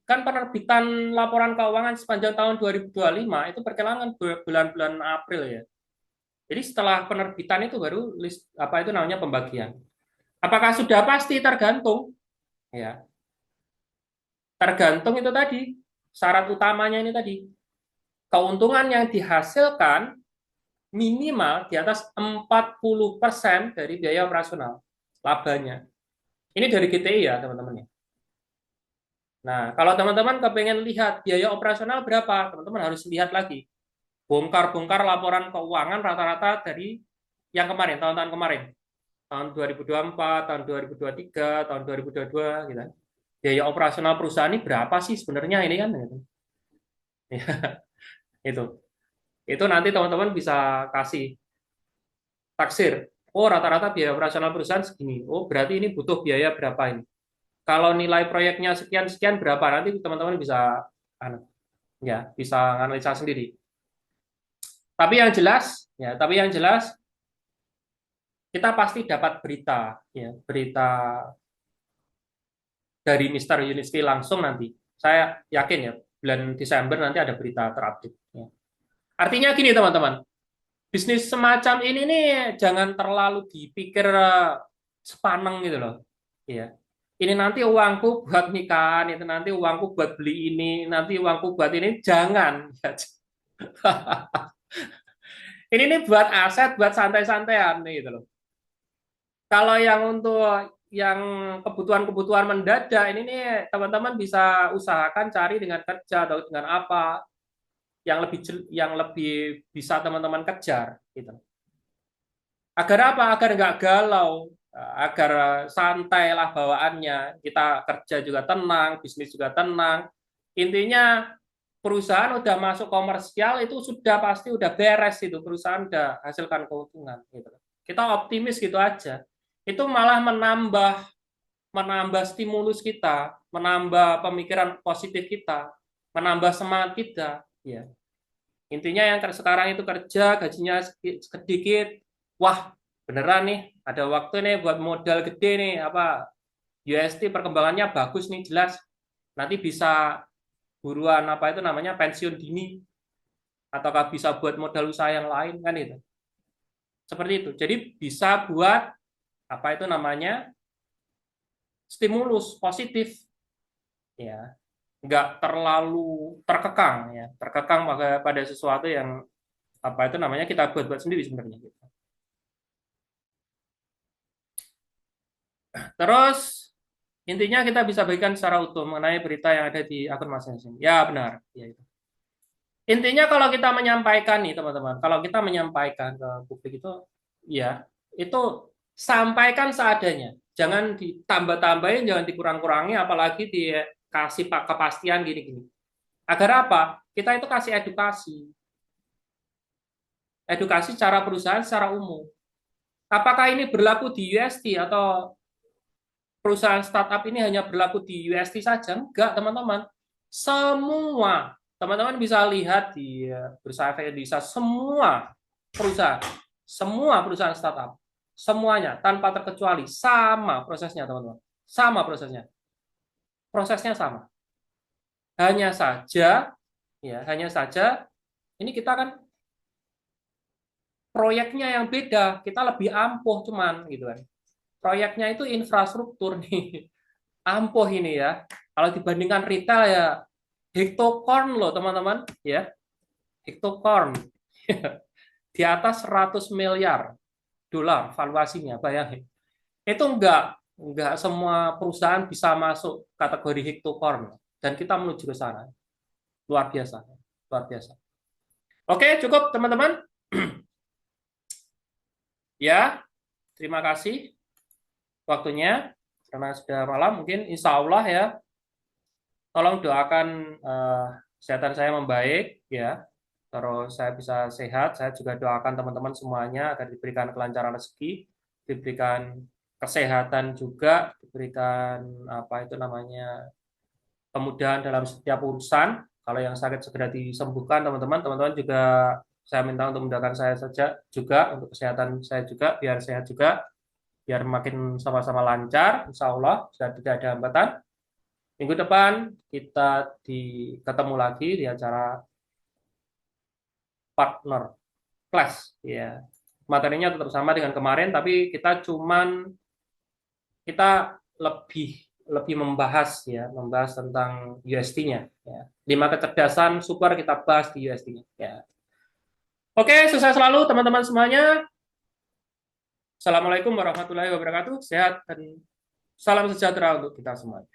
kan penerbitan laporan keuangan sepanjang tahun 2025 itu perkiraan bulan-bulan April ya. Jadi setelah penerbitan itu baru list apa itu namanya pembagian. Apakah sudah pasti tergantung? Ya, tergantung itu tadi. Syarat utamanya ini tadi. Keuntungan yang dihasilkan minimal di atas 40% dari biaya operasional labanya. Ini dari GTI ya, teman-teman. Nah, kalau teman-teman kepengen lihat biaya operasional berapa, teman-teman harus lihat lagi. Bongkar-bongkar laporan keuangan rata-rata dari yang kemarin, tahun-tahun kemarin. Tahun 2024, tahun 2023, tahun 2022, gitu. Biaya operasional perusahaan ini berapa sih sebenarnya ini kan? Gitu. Itu. Itu nanti teman-teman bisa kasih taksir. Oh, rata-rata biaya operasional perusahaan segini. Oh, berarti ini butuh biaya berapa ini? Kalau nilai proyeknya sekian-sekian berapa? Nanti teman-teman bisa anu, ya bisa analisa sendiri. Tapi yang jelas kita pasti dapat berita, ya berita dari Mister Yuniski langsung nanti. Saya yakin ya bulan Desember nanti ada berita terupdate. Ya. Artinya gini teman-teman, bisnis semacam ini nih jangan terlalu dipikir sepaneng gitu loh. Ya. Ini nanti uangku buat nikahan, itu nanti uangku buat beli ini, nanti uangku buat ini, jangan. Ini nih buat aset, buat santai-santaian nih gitu loh. Kalau yang untuk yang kebutuhan-kebutuhan mendadak ini nih teman-teman bisa usahakan cari dengan kerja atau dengan apa yang lebih bisa teman-teman kejar gitu. Agar apa? Agar nggak galau, agar santai lah bawaannya. Kita kerja juga tenang, bisnis juga tenang. Intinya perusahaan udah masuk komersial itu sudah pasti udah beres itu, perusahaan udah hasilkan keuntungan gitu. Kita optimis gitu aja. Itu malah menambah menambah stimulus kita, menambah pemikiran positif kita, menambah semangat kita ya. Intinya yang sekarang itu kerja gajinya sedikit, wah beneran nih ada waktu nih buat modal gede nih apa UST perkembangannya bagus nih jelas nanti bisa buruan apa itu namanya pensiun dini ataukah bisa buat modal usaha yang lain kan itu seperti itu jadi bisa buat apa itu namanya stimulus positif ya nggak terlalu terkekang ya terkekang pada sesuatu yang apa itu namanya kita buat-buat sendiri sebenarnya gitu. Terus intinya kita bisa bagikan secara utuh mengenai berita yang ada di akun masing-masing. Ya benar. Ya, itu. Intinya kalau kita menyampaikan nih teman-teman, kalau kita menyampaikan ke publik itu, ya itu sampaikan seadanya. Jangan ditambah-tambahin, jangan dikurang-kurangi, apalagi dikasih kepastian gini-gini. Agar apa? Kita itu kasih edukasi. Edukasi cara perusahaan secara umum. Apakah ini berlaku di UST atau perusahaan startup ini hanya berlaku di UST saja? Enggak, teman-teman. Semua teman-teman bisa lihat di bursa efek Indonesia semua perusahaan startup, semuanya tanpa terkecuali sama prosesnya, teman-teman. Sama prosesnya. Prosesnya sama. Hanya saja hanya saja ini kita kan proyeknya yang beda, kita lebih ampuh cuman gitu kan. Proyeknya itu infrastruktur nih. Ampuh ini ya. Kalau dibandingkan retail ya hektocorn loh teman-teman ya. Hektocorn di atas 100 miliar dolar valuasinya bayangin. Itu enggak semua perusahaan bisa masuk kategori hektocorn dan kita menuju ke sana. Luar biasa. Luar biasa. Oke, cukup teman-teman. Ya, terima kasih waktunya karena sudah malam mungkin insya Allah ya tolong doakan kesehatan saya membaik ya terus saya bisa sehat saya juga doakan teman-teman semuanya agar diberikan kelancaran rezeki diberikan kesehatan juga diberikan apa itu namanya kemudahan dalam setiap urusan kalau yang sakit segera disembuhkan teman-teman juga saya minta untuk mendoakan saya saja juga untuk kesehatan saya juga biar sehat juga biar makin sama-sama lancar insya Allah sudah tidak ada hambatan. Minggu depan kita ketemu lagi di acara partner class ya. Materinya tetap sama dengan kemarin tapi kita lebih lebih membahas ya, membahas tentang UST-nya ya. 5 kecerdasan super kita bahas di UST-nya ya. Oke, sukses selalu teman-teman semuanya. Assalamualaikum warahmatullahi wabarakatuh. Sehat dan salam sejahtera untuk kita semuanya.